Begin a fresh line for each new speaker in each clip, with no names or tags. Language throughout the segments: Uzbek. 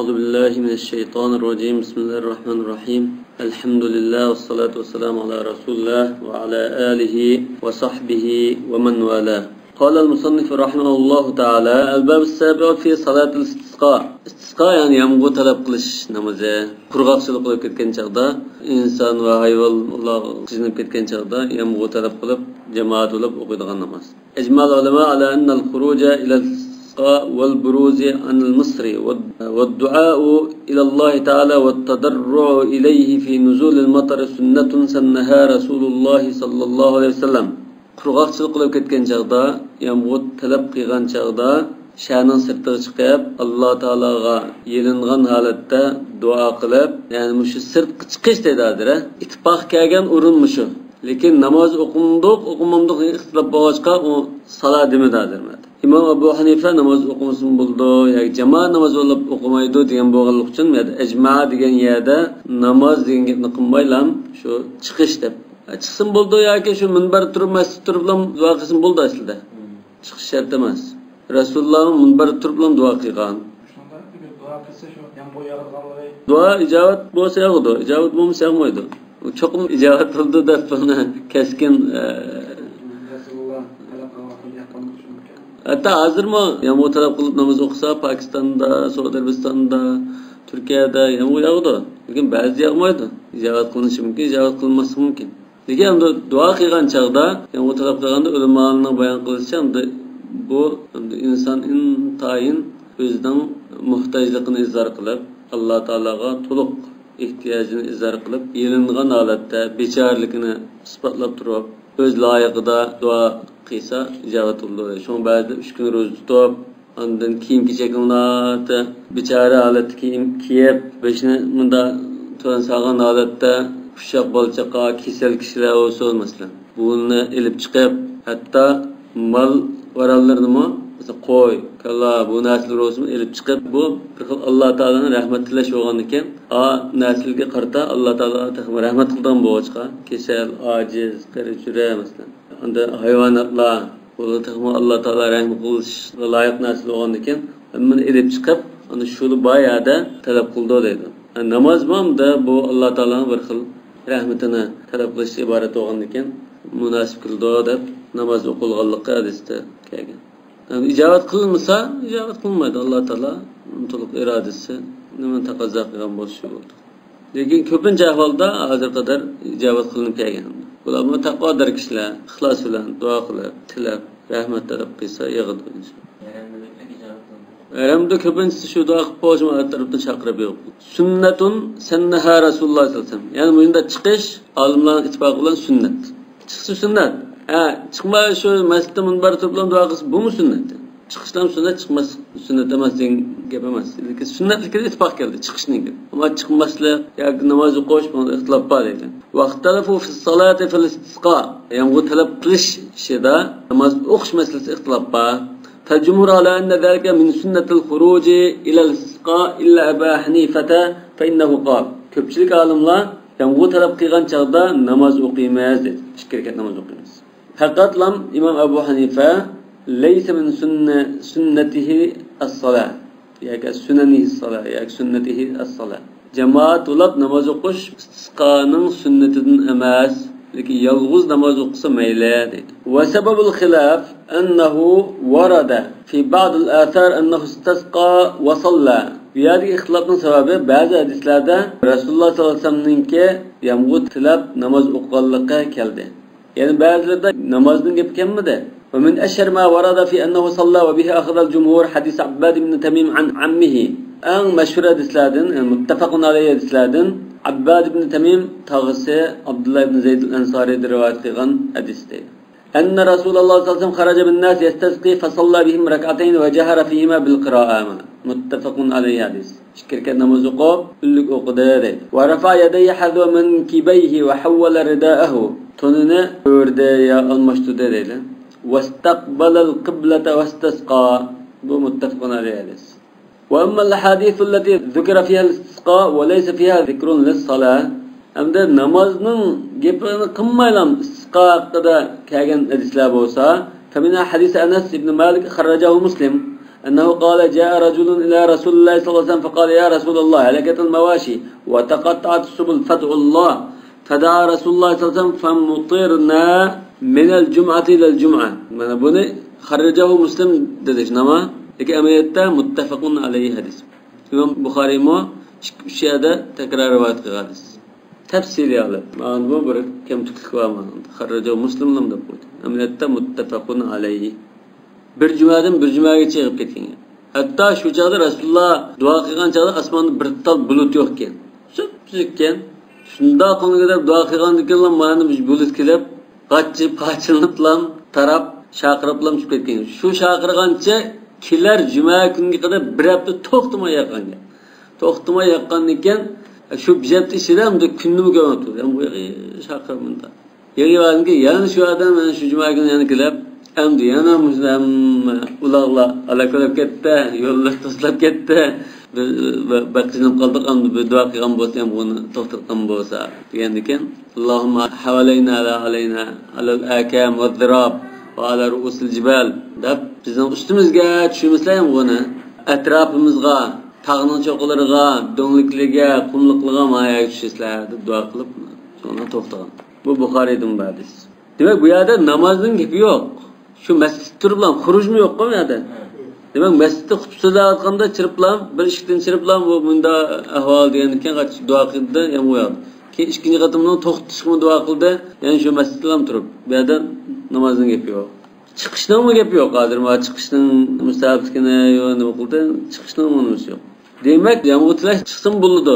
أعوذ بالله من الشيطان الرجيم بسم الله الرحمن الرحيم الحمد لله والصلاة والسلام على رسول الله وعلى آله وصحبه ومن والاه قال المصنف رحمه الله تعالى الباب السابع في صلاة الاستسقاء استسقاء يعني يمغو طلب قلش نمازه قرغاقچılık qilib ketgan chaqda inson va hayvonlar qizinib ketgan chaqda yamg'u talab qilib jamoat bo'lib o'qiydigan namoz ijmal ulama ala anna al-khuruja ila والبروز عن المصر والدعاء إلى الله تعالى والتضرع إليه في نزول المطر سنة سنها رسول الله صلى الله عليه وسلم قرغاقچılık qilib ketgan chaqda yamg'u talab qilgan chaqda sha'ning sirtiga chiqib Alloh taologa yelingan holatda duo qilib ya'ni mushu sirtga chiqish dedilar ittifoq kelgan o'rin mushu lekin namoz o'qimamdiq ixtilof bo'lg'achqa u salat demadilar İmam Abu Hanife namaz okumasın buldu, yani cemaat namaz olup okumaydı diyen boğalık için ecma diyen yerde namaz diyen gitni kılmaylam şu çıkış dep. Çıksın buldu ya ki şu minber turup mescid turuplam dua kılsın buldu aslında. Çıkış şart demez. Resulullah'ın minber turuplam dua kılgan.
Dua kılsa şu yan boyarıqanlığı.
Dua icabet bolsa yağıdı, icabet bulmuş yağmaydı. Çok icabet oldu da bana keskin hatta hazır mı yağmur talep kılıp namaz okusa Pakistan'da, Suudi Arabistan'da, Türkiye'de yağmur yağdı. Lekin bazı yağmaydı. İcabet kılınışı mümkün, icabet kılınması mümkün. Lekin dua kılgan çağda yağmur talep kılganda ulemalarına bayan kılışça bu insan intayin özünün muhtajlıkını izhar kılıp Allah Teala'ga toluk ihtiyacını izhar kılıp yelingan halatda beçarlıkını ispatlap durup öz layıqıda dua qilsa ijabet oldu. Şoň bäzide 3 gün roz tutup, andan kiyim kechekinglarni bechara holatda kiyim kiyip, beşini munda turan sağan holatda uşaq bolchaqa kesel kishilar bolsa masalan, buni elip chiqib, hatto mal varallarni qo'y, kalla bu narsalar olsun elip chiqib, bu bir xil Alloh taolaning rahmat tilash bo'lgan ekan. Naslga qarata Alloh taolo rahmat qilgan bo'lg'achqa, kesel, ojiz, qirchura masalan anda hayvonotlar bo'ladi Alloh taolo rahm qilishga loyiq narsa bo'lgan ekan hammani elib chiqib ana shu boyada talab qildi deydi namoz hamda bu Alloh taoloning bir xil rahmatini talab qilish iborat bo'lgan ekan munosib qildi deb namoz o'qilganligi hadisda kelgan ijobat qilinmasa ijobat qilmaydi Alloh taolo to'liq irodasi nima taqozo qilgan bo'lishi bo'ldi lekin ko'pincha ahvolda hozir qadar ijobat qilinib kelgan bular taqvodar kishilar ixlos bilan duo qilib tilab rahmat talab qilsa yig'ildi yaramda ko'pincha shu duo qilib qo'shma tarafdan chaqirib yo'q sunnatun sannaha rasululloh sallallohu alayhi vasallam ya'ni bunda chiqish olimlar ittifoq bilan sunnat chiqishi sunnat chiqma shu masjidda minbar turib duo qilsa bu sunnat chiqishdan sunnat chiqmas sunnat emas degan gap emas lekin sunnatlikka ittifoq keldi chiqishning ammo chiqmaslik yoki namoz o'qish bunda ixtilof bor ekan vaqtalafu fi salati fil istisqa ya'ni talab qilish ishida namoz o'qish masalasi ixtilof bor فالجمهور على أن ذلك من سنة الخروج إلى الاستسقاء إلا أبا حنيفة فإنه قال كبشلك عالمlar yağmur talab qilgan chaqda namoz o'qiymiz dedi. Shirkat namoz o'qiymiz. Faqat lam Imom Abu Hanifa laysa min sunnatihi as-salat. Yoki sunanihi as-salat, yoki sunnatihi as-salat. Jamoat ulab namoz o'qish istisqoning sunnatidan emas, lekin yolg'iz namoz o'qisa mayli dedi. Va sababul xilaf annahu warada fi ba'd al-athar annahu istasqa wa salla. Bu yerdagi ixtilofning sababi ba'zi hadislarda Rasululloh sollallohu alayhi vasallamningki yomg'ir tilab namoz o'qiganligi keldi. Ya'ni ba'zilarda namozning gapi kelmadi. Ve min ashhar ma warada fi annahu salla wa bihi akhadha al-jumhur hadis Abbad ibn Tamim an ammihi. Eng mashhur hadislardan, muttafaqun alayhi hadislardan Abbad ibn Tamim tağısı Abdullah ibn Zeyd al-Ansari'de rivayet qilgan hadisdir. أن رسول الله صلى الله عليه وسلم خرج بالناس يستسقي فصلى بهم ركعتين وجهر فيهما بالقراءة متفق عليه حديث شكرك نماز قاب لك أقداره ورفع يديه حذو منكبيه وحول رداءه تننا وردايا المشتود ديلا واستقبل القبلة واستسقى متفق عليه حديث وأما الأحاديث التي ذكر فيها الاستسقاء وليس فيها ذكر للصلاة hamda namozning gapini qilmaylam istisqo haqida kelgan hadislar bo'lsa famina hadis Anas ibn Malik xarrajahu Muslim أنه قال جاء رجل إلى رسول الله صلى الله عليه وسلم فقال يا رسول الله هلكت المواشي وتقطعت السبل فادعوا الله فدعا رسول الله صلى الله عليه وسلم فمطرنا من الجمعة إلى الجمعة. من bunu خرجه مسلم dediş nama. Peki ameliyette muttefakun aleyhi hadis. İmam Bukhari mu şu şeyde tekrar rivayet kıldı. Tefsiri alıp. Mağan bu bir kemtiklik var mı? Xarraca Müslim'le de bu. Ameliyette muttefakun aleyhi. Bir cumadan bir cumaga chiqib ketgan. Hatto shu chaqda Rasululloh duo qilgan chaqda osmonda bir tal bulut yo'q ekan. Suzikkan. Shunda qonga duo qilgan ekanlar, mana bulut kelib, qachiliniblam, tarab, chaqiriblam chiqib ketgan. Shu chaqirgancha kelar juma kunga qadar bir hafta to'xtamay yaqgan. To'xtamay yaqgan ekan, shu bijabti ichida unda kunni ko'rib turdi. Bu chaqirmanda. Yig'ilganki, yana shu odam mana shu juma kuni yana kelib endi yana muslim ularlar alakalab ketdi, yo'llar to'slab ketdi. Bakçının qaldık endi bir duo qilgan bo'lsa ham buni to'xtatgan bo'lsa degan ekan. Allohumma havalayna la alayna alal akam va zirab va ala ru'usil jibal deb bizning ustimizga tushimizlar ham buni atrofimizga, tog'ning cho'qilariga, do'nglikliga, qumliqliga moya tushishlar deb duo qilib sonra to'xtagan. Bu Buxoriydan hadis. Demak bu yerda namozning gapi yo'q. Şu masjid turiblam, xurujmi yo'q-ku bu yerda. Demak masjidda xutbada aytganda chiriblam, bir ishdan chiriblam bu bunda ahvol degan ekan, duo qildi, ham qo'yadi. Keyin ikkinchi qatimni to'xtatishga duo qildi, ya'ni shu masjidda ham turib. Bu yerda namozning gapi yo'q. Chiqishning gapi yo'q, hozir ma chiqishning mustahabligini yo'q nima qildi, chiqishning nimasi yo'q. Demak, yomg'irlash chiqsin bo'ladi.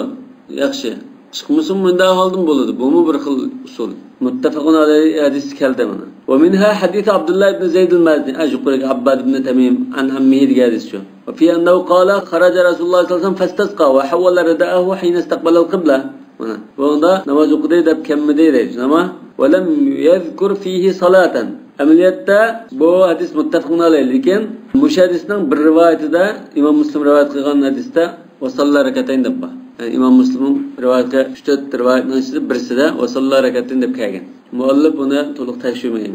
Yaxshi. Çıkmışım bunda aldım buludu. Bu mu bir xil usul? Muttefakun aleyhi hadis keldi bana. Ve minha hadis Abdullah ibn Zeyd el-Mazini. Ajukurek Abbad ibn Tamim an ammihi diye hadis şu. Ve fi ennehu qala kharaca Resulullah sallallahu aleyhi ve sellem fastasqa ve havvala rida'ahu hina istaqbala al-qibla. Bu onda namaz okudu edip kemmedi deydi. Ama ve lem yezkur fihi salaten. Ameliyette bu hadis muttefakun aleyhi. Lekin muş hadisinin bir rivayetinde İmam Müslim rivayet kılgan hadiste ve sallallahu rekatayn dabba. Yani İmam Müslim'in rivayeti 3-4 rivayetinin içinde birisi de ve sallallahu rekatayn deb kelgan. Muallif buni to'liq tekshirmagan.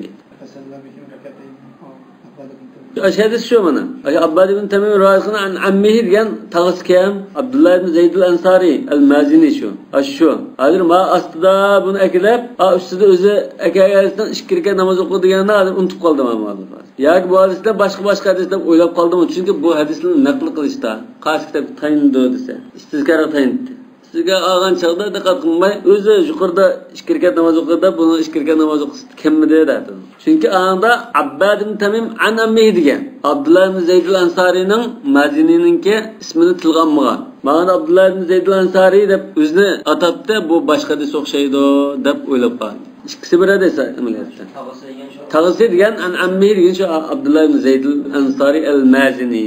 Hadis şu mana. Abbad ibn Tamim rivayet qilgan an ammihi degan tag'isi kam Abdullah ibn Zeyd al-Ansari al-Mazini şu. Şu. Hozir ma ostida buni aklab, ustida o'zi akayasidan 2 rakat namoz o'qidi deganini hozir unutib qoldim muallif. Yoki bu hadisda boshqa hadisdan o'ylab qoldim, chunki bu hadisni naql qilishda qaysi kitob tayindi desa, istizkara tayindi. Sizga olgan chaqda diqqat qilmay, o'zi yuqorida 2 rakat namoz o'qidi, buni 2 rakat namoz o'qisi kimmi dedi. Chunki anda Abbad ibn Tamim an ammihi degan. Abdullah ibn Zeyd al-Ansarining Mazinininki ismini tilganmagan. Mana Abdullah ibn Zeyd al-Ansari deb o'zini atabdi, bu boshqa hadis o'xshaydi deb o'ylab qoldi. İkisi bir hadis amaliyotda. Tag'isi degan an ammihi degan shu Abdullah ibn Zeyd al-Ansari al-Mazini.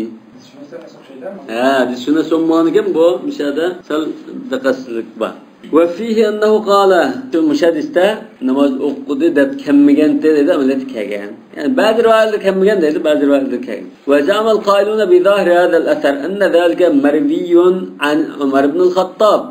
Şuna sonmanıken bu müşahede sal dikkatsizlik var. Ve fihi ennehu qala şu müşahediste namaz okudu deb kemmigen dedi ameliyat kegen. Yani bazı rivayetler kemmigen dedi, bazı rivayetler kegen. Ve camal qailuna bi zahri hadal asar enne zalika marviyun an Umar ibn al-Khattab.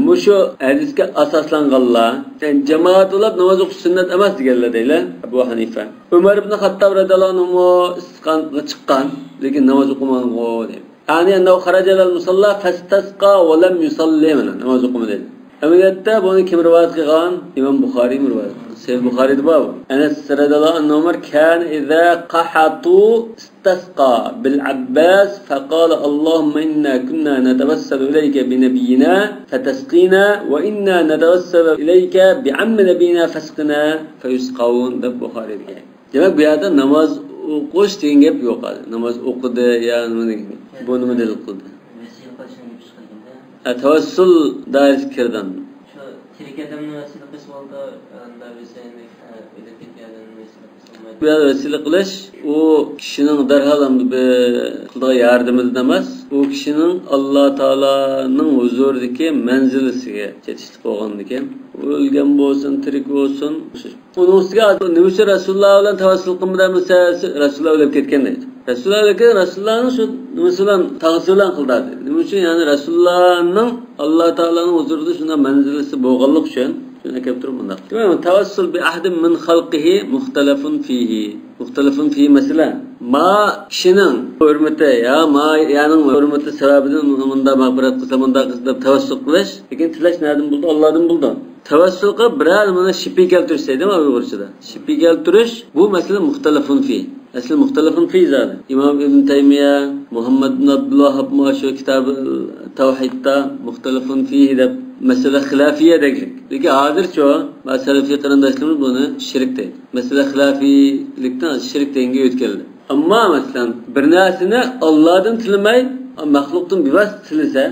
Muşu hadiske asaslanganlar. Yani cemaat olab namaz okuş sünnet emas deganlar deylar Abu Hanife. Umar ibn al-Khattab radhiyallohu anhu isqanga chiqqan, lekin namaz o'qimagan deydi. Yani ennehu kharaja al-musalla fastasqa ve lem yusalli namaz o'qimadi. Amaliyotda buni kim rivoyat qilgan? Imom Buxoriy rivoyat. Sahih Buxoriyda bor. Anas radhiyallohu anhu Umar kan idza qahatu istasqa bil Abbas faqala Allahumma inna kunna natawassalu ilayka bi nabiyyina fatasqina wa inna natawassalu ilayka bi ammi nabiyyina fasqina fayusqawun deb Buxoriyda. Demak bu yerda namoz o'qish degan gap yo'q. Namoz o'qidi ya nima degan. Bu nima dalil qildi? Tavassul dair kirdan.
Şu tirik adamni vasila qilish oldi, anda vesayni bilib ketgandan vesila qilmaydi.
Bu vesila qilish u kishining darhol Xudo yordamida emas, u kishining Alloh taolaning huzuridagi manzilasiga yetishib qolgan ekan. O'lgan bo'lsin, tirik bo'lsin. Uning ustiga nima uchun Rasululloh bilan tavassul qilmadimsa, Rasululloh o'lib ketgan deydi. Rasulullahning shu nimasi bilan tavassul qildi. Nima uchun? Ya'ni Rasulullohning Alloh taolaning huzurida shunday manzilasi bo'lganlik uchun Şuna keltirib bunda. Demek tavassul bi ahdin min xalqihi muxtalafun fihi. Muxtalafun fihi mesela ma kişinin hürmeti ya ma yanın hürmeti sebebinden bunda mağfiret kılsa bunda kılsa tavassul kılış. Lekin tilash nereden buldu? Allah'dan buldu. Tavassul qilib birer mana şipi keltirish deydi mi Uyg'urchada? Şipi keltirish bu mesele muxtalafun fihi. Asli muxtalafun fihi zaten. İmam İbn Taymiye, Muhammed bin Abdülvahhab şu kitabı Tevhid'da muxtalafun fihi deb mesele hilafiye deglik. Lekin hozir çoğu Selefi qarindoshlarimiz buni shirk deydi. Mesele hilafilikdan shirk deganga o'tkazdi. Ammo masalan bir narsani Allohdan tilamay, maxluqdan bevas tilasa,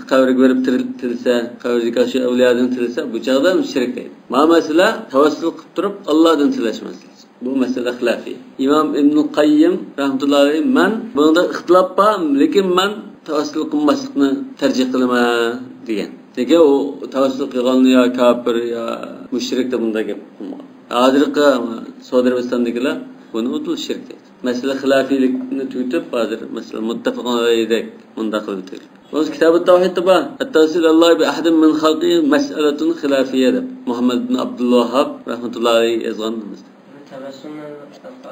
qavrga berib tilsa, qavrdagi shu avliyodan tilsa, bu chaqda shirk deydi. Ma masala tavassul qilib turib Allohdan tilash masalasi. Bu mesele hilafi. İmam İbn Qayyim rahmetullahi alayhi men bunda ixtilof bor, lekin men tavassul qilmaslikni tarjih qilaman degan. Nega o tavassul qilganni ya kafir ya mushrik deb bunda gap qilmoq. Hozirgi Saudiya Arabistondagilar buni o'tul shirk deydi. Mesele hilafilikni tutib, hozir mesela muttafaqun alayhidek bunda qildi. Bu kitab Tevhid'da bor. At-tavsil Allah bi ahadin min xalqi mas'alatun xilafiyya deb Muhammed bin Abdülvahhab rahmetullahi alayhi yozganmiz.
Tavassulni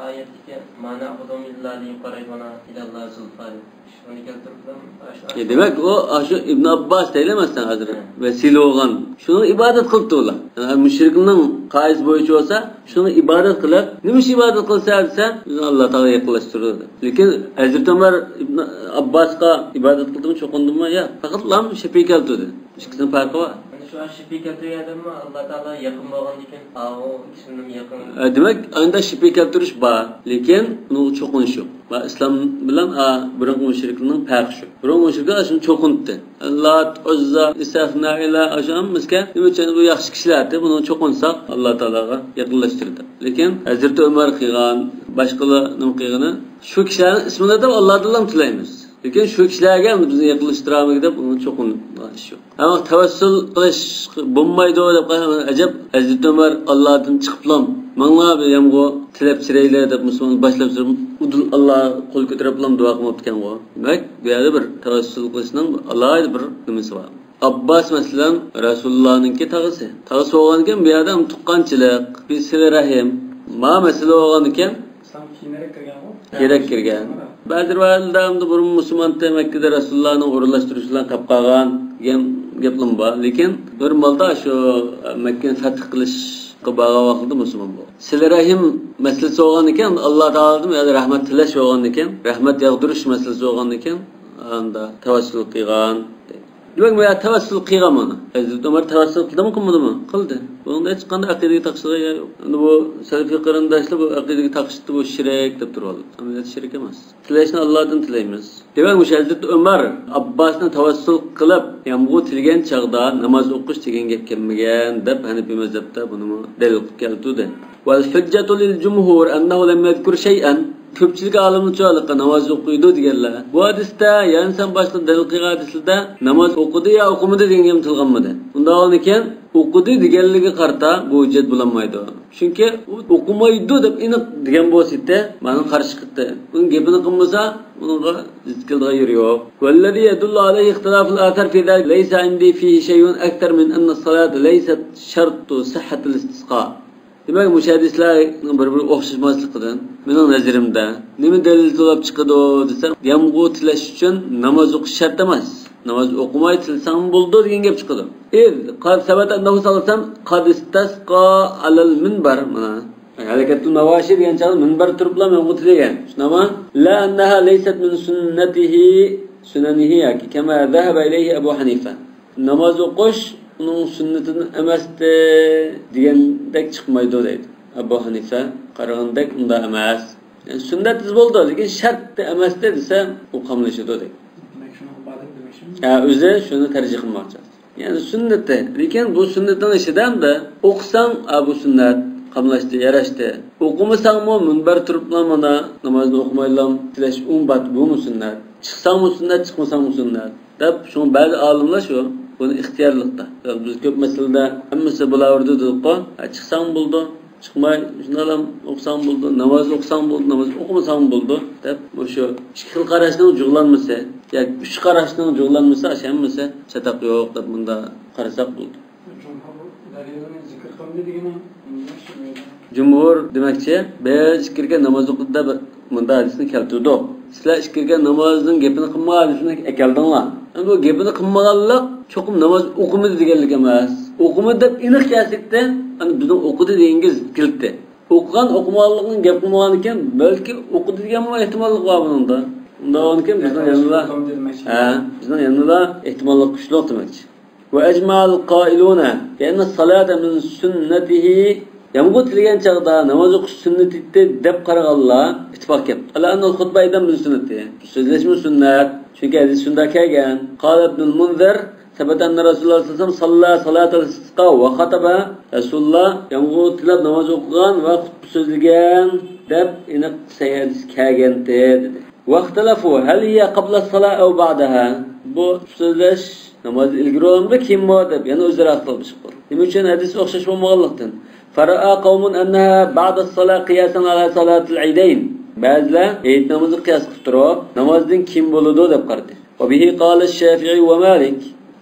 ayetdagi ma'na xudum illahi yuqaribuna ilalloh zulfan. Shuni keltirdim.
Demek o şu İbn Abbas deylemezsen hazır. Vesile olan. Şunu ibadet kılıptı ola. Yani müşrikinin kaiz boyucu olsa şunu ibadet kılıp neymiş ibadet kılsa ise Allah Teala yakınlaştırırdı. Lakin Hazreti Ömer İbn Abbas'a ibadet kıldı mı çok ondu mu ya? Fakat lan şepi keltirdi. İkisinin farkı var.
Şu an şipi keltirdim mi Allah Teala yakın bo'lgan ekan. O ikisinin yakın.
Demek anda şipi keltirish bor. Lekin bunun çoğunluğu yok. Ve İslam bilen burun müşriklerin farkı şu. Burun müşrikler şunu çoğunluktu. Lat, Uzza, İsaf, Naila, aşağım miske. Demek bu yaxşı kişilerdi. Bunu çoğunsak Allah Teala'ga yakınlaştırdı. Lekin Hazreti Ömer kıygan, başkalarının kıyganı şu kişilerin ismini de Allah'tan tilaymiz. Lekin şu kişilerge bizni yakınlaştıramayız deb bunun çoğunluğu iş yok. Ama tavassul qilish bo'lmaydi deb qaraman. Ajab Hazreti Ömer Allah'tan chiqiblam. Mana bir yamgo tilab chiraylar deb musulmon boshlab turib, udul Allah qo'l ko'tariblam duo qilib o'tgan go. Demak, bu yerda bir tavassul qilishning alohida bir nimasi bor. Abbas masalan Rasulullah'ninki tag'isi. Tag'isi bo'lgan ekan, bu yerda tuqqanchilik, bir sila rahim, ma masala bo'lgan ekan,
İslam kiynerek kirgan bu.
kerak kirgan. Ba'zi vaqtlarda bir musulmon Mekkada Rasulullah'ni o'rinlashtirishdan qolib qolgan degan gaplar bor. Lekin normalda shu Mekkani fath qilish qilbaga vaqtida musulmon bo'ldi. Silah-rahim masalasi bo'lgan ekan, Alloh taoladan ya rahmat tilash bo'lgan ekan, rahmat yog'dirish masalasi bo'lgan ekan, anda tavassul qilgan. Demek bu ya tavassul qilgan mana. Hazrat Umar tavassul qildimi, qilmadimi? Qildi. Bunda hech qanday aqidaga taqishga yo'q. Endi bu Selefi qarindoshlar bu aqidaga taqishdi, bu shirk deb turadi. Ammo shirk emas. Tilashni Allohdan tilaymiz. Demak, bu Hazrat Umar Abbosni tavassul qilib, ham bu tilgan chaqda namoz o'qish degan gap kelmagan deb Hanifi mazhabda buni dalil qilib keltirdi. Wal hujjatu lil jumhur annahu lam yadhkur shay'an. Ko'pchilik olimlar cho'liqqa namoz o'qiydi deganlar. Bu hadisda, ya'ni sen boshqa dalil qilgan hadisda namoz o'qidi yo o'qimadi degan gap tilganmadi. Unda ekan o'qidi deganligi qarta bu hujjat bo'lanmaydi. Chunki o'qimaydi deb aniq degan bo'lsa, meni qarshi chiqdi. Uning gapini qilmasa, unga zikrilga yeri yo'q. Vallazi yadullu alayhi ixtilaful athar fi zalik laysa indi fihi shay'un akthar min anna as-salat laysat shartu sihhatil istisqa. Demek bu hadislarning bir-biri o'xshashmasligidan mening nazarimda nima dalil to'lab chiqadi desam, yomg'u tilash uchun namoz o'qish shart emas. Namoz o'qimay tilsam bo'ldi degan gap chiqadi. Qad sabata annahu sallam qad istasqa alal minbar mana. Harakatul mawashir degan chaqda minbar turiblar yomg'u tilagan. Shunama la annaha laysat min sunnatihi sunanihi yoki kama zahaba ilayhi Abu Hanifa. Namoz o'qish onun sünnetini emasdi degandek chiqmaydi deydi. Abu Hanifa qaragandek unda emas. Yani sünnetiz bo'ldi, lekin shart emas desa, u qamlashadi deydi.
Demek şunu ibadet demişim.
Ya o'zi shuni tarjih qilmoqchi. Yani sünnetde, lekin bu sünnetning ishidan da o'qisang, bu sünnat qamlashdi, yarashdi. O'qimasangmi minbar turibman mana namozni o'qimaylam, tilash umbat bu sünnat. Chiqsangmi sünnat, chiqmasangmi sünnat. Deb shuni ba'zi olimlar shu bunu ixtiyorlikda. Biz ko'p masalada hammasi bo'laverdi deb-ku, chiqsam bo'ldi, chiqmay, shundalam o'qsam bo'ldi, namoz o'qsam bo'ldi, namoz o'qimasam bo'ldi deb o'sha ikki xil qarashning jug'lanmasa, yoki uch qarashning jug'lanmasa, hammasi chataq yo'q deb bunda qarasak bo'ldi.
Cumhur Faridani zikr qildi degani
Cumhur demakchi, biz ikirga namoz o'qida bunda hadisni keltirdi. Sizlar ikirga namozning gapini qilmaganligini aytdinglar. Bu gapini qilmaganlik cho'qim namoz o'qimadi deganlik emas. O'qimadi deb aniq kelsikda, ana bizning o'qidi degangiz kiltdi. O'qigan o'qimaganlikning gap qilmagan ekan, balki o'qidi degan ehtimollik bor bunda. Unda onkin bizning yanında bizning yanında ehtimollik kuchli demakchi. Ve ecma'l qailuna bi anna as-salata min sunnatihi yamg'ut degan chaqda namoz o'qish sunnati deb qaraganlar ittifoq qilib. Ala anna xutbaydan min sunnati. So'zlashma sunnat. Chunki hadis shunda kelgan. Qala ibn al-Munzir sabata anna Rasululloh sallallohu alayhi vasallam salatul istisqa va xataba. Rasululloh yamg'ut tilab namoz o'qigan va xutba so'zlagan deb aniq hadis kelgan dedi. Vaqtalafu hal hiya qabla as-salat aw ba'daha. Bu so'zlash namoz ilgari olinmi kimmi deb yana o'zlari aqlamish qildi. Nima uchun hadis o'xshash bo'lmaganlikdan? Fara'a qawmun annaha ba'da as-salat qiyasan ala salatil aydayn. Ba'zilar ayit namozi qiyas qilib turib, namozdan kim bo'ladi deb qaradi. Va bihi qala ash-Shafi'i va Malik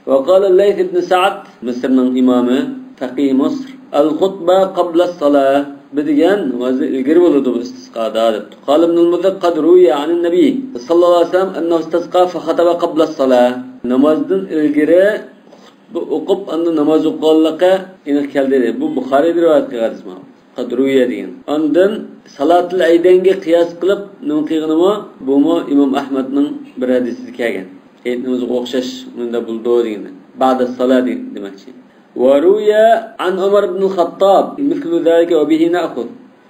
va qala al-Layth ibn Sa'd, Misrning imomi, faqih Misr, al-khutba qabla as-salat degan namozni ilgari bo'ladi bu istisqoda deb. Qala ibn al-Mudhir qad ruya an an-nabiy sallallohu alayhi vasallam annahu istasqa fa khataba qabla as-salat. Namozdan ilgari o'qib anda namoz o'qiganlikqa aniq keldi. Bu Buxoriy rivoyat qilgan hadis. Qad ruya degan. Ondan salatul aydanga qiyos qilib nima qilganimi? Bu Imom Ahmadning bir hadisida kelgan. Ayt namozga o'xshash bunda buldi degan. Ba'da as-salat demakchi. وروي عن عمر بن الخطاب مثل ذلك وبه نأخذ.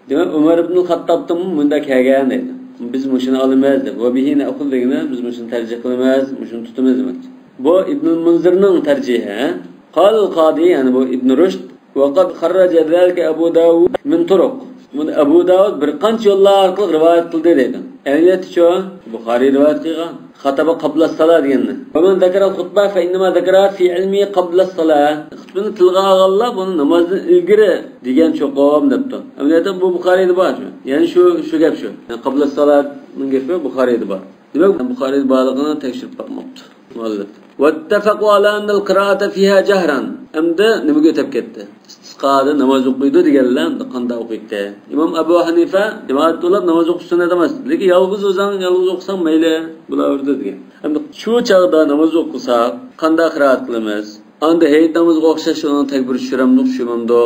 Demek Umar ibn al-Xattobdan bunda kelgan edi. Biz mushuni olamiz deb. Va bihi na'khud degani biz mushuni tarjih qilamiz, mushuni tutamiz demakchi. Bu Ibn al-Munzirning tarjihi. Qal al-Qadi yani bu Ibn Rushd va qad kharraja zalika Abu Dawud min turuq. Buni Abu Dawud bir qancha yo'llar orqali rivoyat qildi dedi. Aytdi-chu, Buxoriy rivoyat qilgan. Xataba qabla as-salat deganni. Va men zakara al-xutba fa inma zakara fi ilmi qabla as-salat. Xutbani tilga olganlar buni namozdan ilgari degan cho'qom debdi. Amaliyotda bu Buxoriyda bor. Ya'ni shu gap shu. Yani qabla as-salatning gapi Buxoriyda bor. Demak, Buxoriyda borligini tekshirib bakmoqdi. Muallif. Wattafaqu ala anna al-qira'ata fiha jahran. Endi nimaga o'tib ketdi? Istisqoda namoz o'qiydi deganlar qanday o'qiydi? Imom Abu Hanifa jamoat to'lab namoz o'qish sunnat emas. Lekin yolg'iz o'qsang mayli bo'laverdi degan. Endi shu chaqda namoz o'qisak qanday qira'at qilamiz? Anda hayit namozga o'xshash uni takbir tushiramdi, tushimamdi.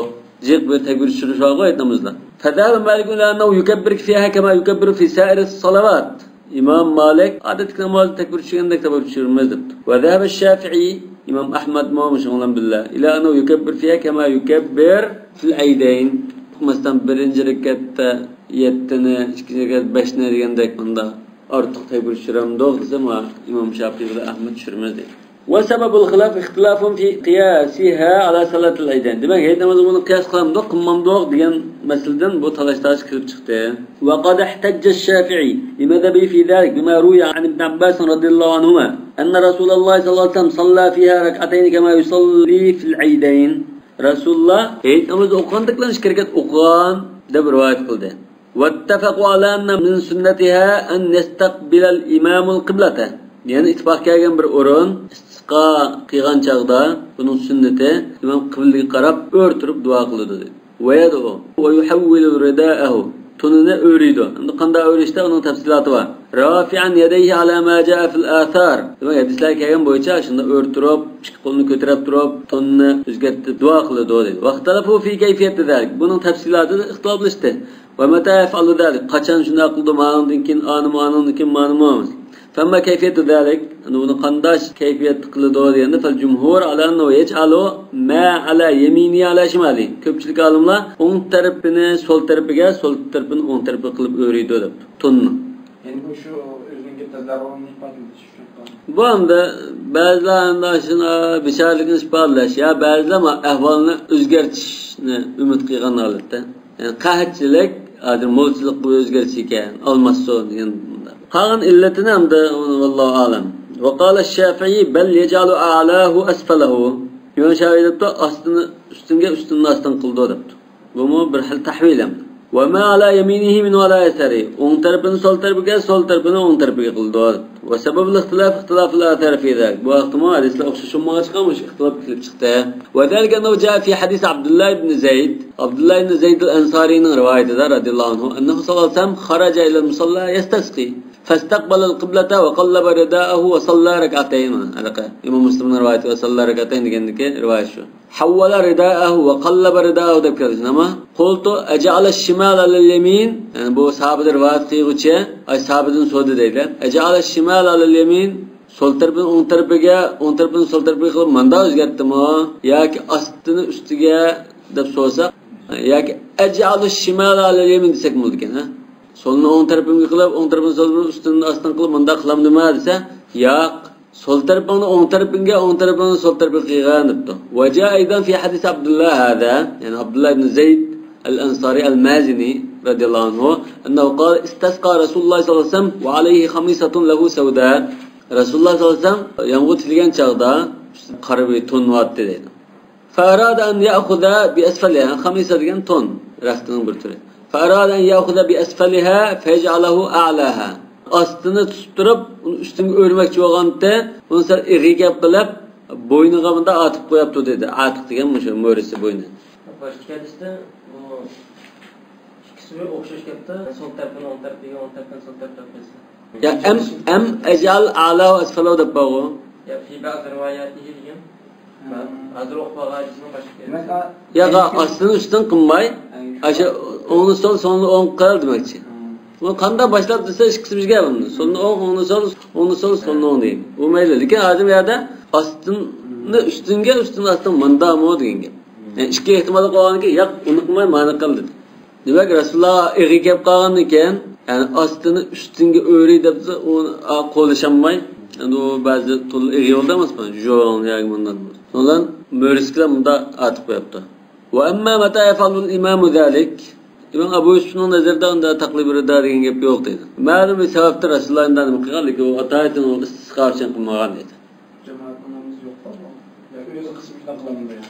Jiq bir takbir tushirish var hayit namozda. Fadal Malikun annahu yukabbir fiha kama yukabbiru fi sa'ir as-salawat. İmam Malik adet namaz tekbir tushirganda takbir tushirmaz debdi. Va zahaba Shafi'i İmam Ahmad ma'mushulan billah ila annahu yukabbir fiha kama yukabbir fil aydayn. Masdan birinci rekatda 7ni, ikinci rekat 5ni degandek bunda ortiq takbir tushiramdi desa İmam Shafi'i va Ahmad tushirmaz dedi. وسبب الخلاف اختلاف في قياسها على صلاة العيدين. Demek hayit namazı bunu kıyas kılamdık, kılmamdık diyen meseleden bu talaş kırıp çıktı. وقد احتج الشافعي لمذهبه في ذلك بما روي عن ابن عباس رضي الله عنهما أن رسول الله صلى الله عليه وسلم صلى فيها ركعتين كما يصلي في العيدين. Resulullah hayit namazı okuyandıkla şirket okuyan da bir rivayet kıldı. واتفقوا على أن من سنتها أن يستقبل الإمام القبلة. Yani ittifaq kelgan bir o'rin istisqa qilgan chaqda buning sunnati imom qiblaga qarab o'rtirib duo qiladi dedi. Va yadu va yuhawwilu ridaahu. Tunini o'riydi. Endi qanday o'rishda uning tafsiloti bor. Rafi'an yadayhi ala ma jaa fil athar. Demak hadislar kelgan bo'yicha shunda o'rtirib, ikki qo'lini ko'tarib turib, tunni o'zgartirib duo qiladi dedi. Vaqtalafu fi kayfiyati zalik. Buning tafsilotida ixtiloflashdi. Va mata yaf'alu zalik. Qachon shunday qildi? Ma'nundan keyin anımdan keyin ma'numamiz. فما كيفية ذلك؟ أنه قنداش كيفية قلده يعني فالجمهور على أنه يجعله ما على يميني على شمالي. Köpçülük alımla on tarafını sol tarafıga, sol tarafını on tarafı kılıp öğreydi öyle. Tonunu.
Yani bu şu özünge tezarruğunu ifade ediyor.
Bu anda bazılarında aşına biçarlıkını ispallaş ya bazılar ama ahvalını özgertişini ümit kıygan alıttı. Yani qahatçılık, adır molçılık bu özgertişiken olmazsa yani Qağın illetini hem de vallahu alem. Ve qala Şafii bel yec'alu a'lahu asfalahu. İmam Şafii de üstünün astını kıldı depti. Bu mu bir hal tahvil hem. Ve ma ala yeminihi min ala eseri. On tarafını sol tarafiga, sol tarafını on tarafiga qildi. Ve sebebul ihtilaful athar fi zalik. Bu ihtimal hadislar o'xshashmagan chiqamish, ixtilof kelib chiqdi. Ve zalika annahu jaa fi hadis Abdullah ibn Zayd. Abdullah ibn Zayd al-Ansari'nin rivayetida radhiyallahu anhu annahu sallallahu alayhi wasallam kharaja ila al-musalla yastasqi. فاستقبل القبلة وقلب رداءه وصلى ركعتين. إمام مسلم رواية وصلى ركعتين ديگندeki رواية شو. حول رداءه وقلب رداءه deb keldi. Nima? قلت أجعل الشمال على اليمين. Yani bu sahabeler rivayet qiluvchi, ay sahabenin so'zi deydi. أجعل الشمال على اليمين. Sol tarafını on tarafiga, on tarafını sol tarafiga qilib manda o'zgartdimi yoki ostini ustiga deb so'rasa, yoki أجعل الشمال على اليمين desek bo'ldi ekan, ha? Solunu on tarafımı qilib, on tarafını sol üstünün astın qilib manda qilamdimi desa, yo'q. Sol tarafını on tarafınga, on tarafını sol tarafiga qilgan debdi. Va jaa aydan fi hadis Abdullah hada, yani Abdullah ibn Zayd al-Ansari al-Mazini radiyallahu anhu, annahu qala istasqa Rasulullah sallallahu aleyhi ve sellem ve alayhi khamisatun lahu sawda. Rasulullah sallallahu aleyhi ve sellem yağmur tilgan chaqda qora bir ton vatdi dedi. Fa arada an ya'khudha bi asfaliha, khamisa degan ton, rastının bir turi. فأراد أن يأخذ بأسفلها فيجعله أعلاها. Astını tutturup üstünü örmekçi olganda onu sen irgap qilib boyniga bunda atib qo'yapti dedi. Atiq degan o'sha mo'risi boyni.
Boshqa hadisda bu ikkisi o'xshash gapda sol tarafini o'ng tarafiga, o'ng tarafini sol tarafiga.
Ya am ajal a'la va asfala deb qo'ygan.
Ya fi ba'd rivoyatihi degan. Hazır o'qib hadisni boshqa.
Ya astını üstün qilmay, aşa onu sol, solunu on qil demakchi. Bu qanday boshlab desa ikkisi bizga buni. Solunu on, onu sol, solunu on deydi. Bu mayli, lekin hozir bu yerda ostini ustunga, ustini ostini mandamo degan gap. Yani ikki ehtimol qolganki, yo'q, uni qilmay ma'ni qildi. Demak, Rasululloh ig'i kelib qolgan ekan, yani ostini ustunga o'ri debsa, uni qo'lishamay, yani u ba'zi tul ig'i yo'lda emasmi? Jo'ng yoki bundan. Ondan mo'risklar bunda atib qo'yapti. Wa amma mata yaf'alu al-imamu zalik. İmam Abu Yusuf'un nazarida unda taqlib rida degan gap yo'q dedi. Ma'lum bir sababda Rasululloh undan nima qilgan, lekin u ataytin ul istisqa uchun qilmagan dedi.
Jamoat namaz yo'qmi? Yoki o'zi qismidan qilaman deydi.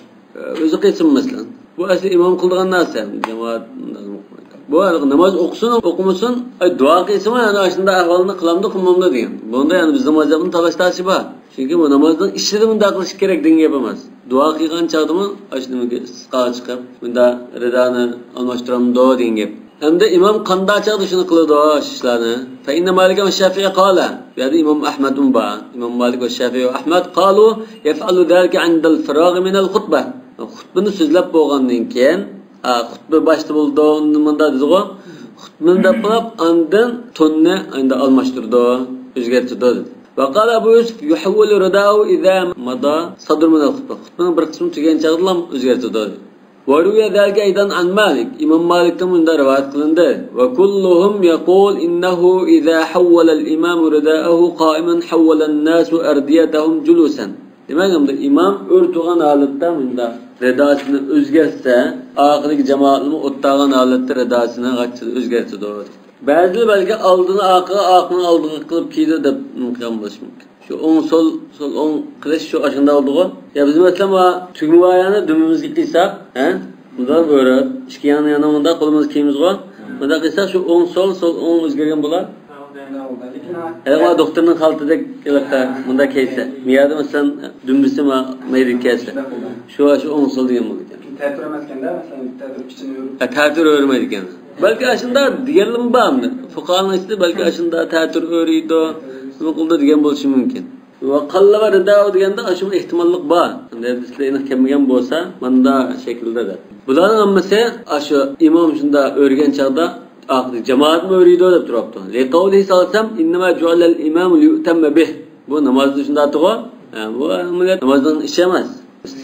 O'zi qilsin masalan. Bu asli imom qilgan narsa, jamoat bu namoz o'qisin, o'qimasin, duo qilsin, yani shunda ahvolni qilamdi, qilmamdi degan. Bunda yani bizning mazhabning talashtashi bor. Chunki bu namozning ishini bunda qilish kerak degan gap emas. Duo qilgan chaqdimi, ashunga istisqa chiqib, bunda ridani almashtiramdi degan gap. Hamda imom qanday chaqda shuni qiladi ishlarni. Fa inna Malik va Shafi'i qala, yani imom Ahmad ba, imom Malik va Shafi'i va Ahmad qalu yaf'alu zalika 'inda al-firagh min al-khutbah. Xutbani so'zlab bo'lgandan keyin, xutba boshda bo'ldi, unda dedi-ku, xutbani deb qilib, andan tonni endi almashtirdi, o'zgartirdi dedi. وقال أبو يوسف يحول رداءه إذا مضى صدر من الخطبة. خطبة برقسم تجين شغلهم أزجرت داري. وروي ذلك أيضا عن مالك. إمام مالك من روايات قلنده. وكلهم يقول إنه إذا حول الإمام رداءه قائما حول الناس أرديتهم جلوسا. Demek ki imam örtüğün halette bunda redasını özgerse, ağırlık cemaatini ottağın halette redasını özgerse doğru. Bazıları belki aldığını ağını aldığını kılıp kiydi de mümkün buluşmuş. Şu on sol on kılıç şu aşında olduğu. Ya bizim mesela tügümü ayağını dümümüz gittiyse, bunda böyle iki yanında kolumuz kiyimiz var. Bunda kıysa şu on sol on özgergen bular. Eğer doktorun haltıda gelirse bunda keyse. Miyada mesela dümüsü meydik keyse. Şu on sol diyen bu gidiyor.
Tertür emezken de mesela tertür içini örüp.
Tertür örmedik yani. Belki aşında diyelim bağımlı. Fukahanın işte belki aşında tertür örüydü. Bunu kıldı diyen buluşu mümkün. Ve kallava rıdâhu diyende aşımın ihtimallık bağ. Hadislerini kemmigen bolsa bunda şekilde de. Bunların ammasi aşı imam şunda örgen çağda cemaat mi örüydü dep turaptı. Liqavlihi sallasam innema ju'alel imamu liyu'temme bih. Bu namazda şunda atığı. Bu namazdan işemez.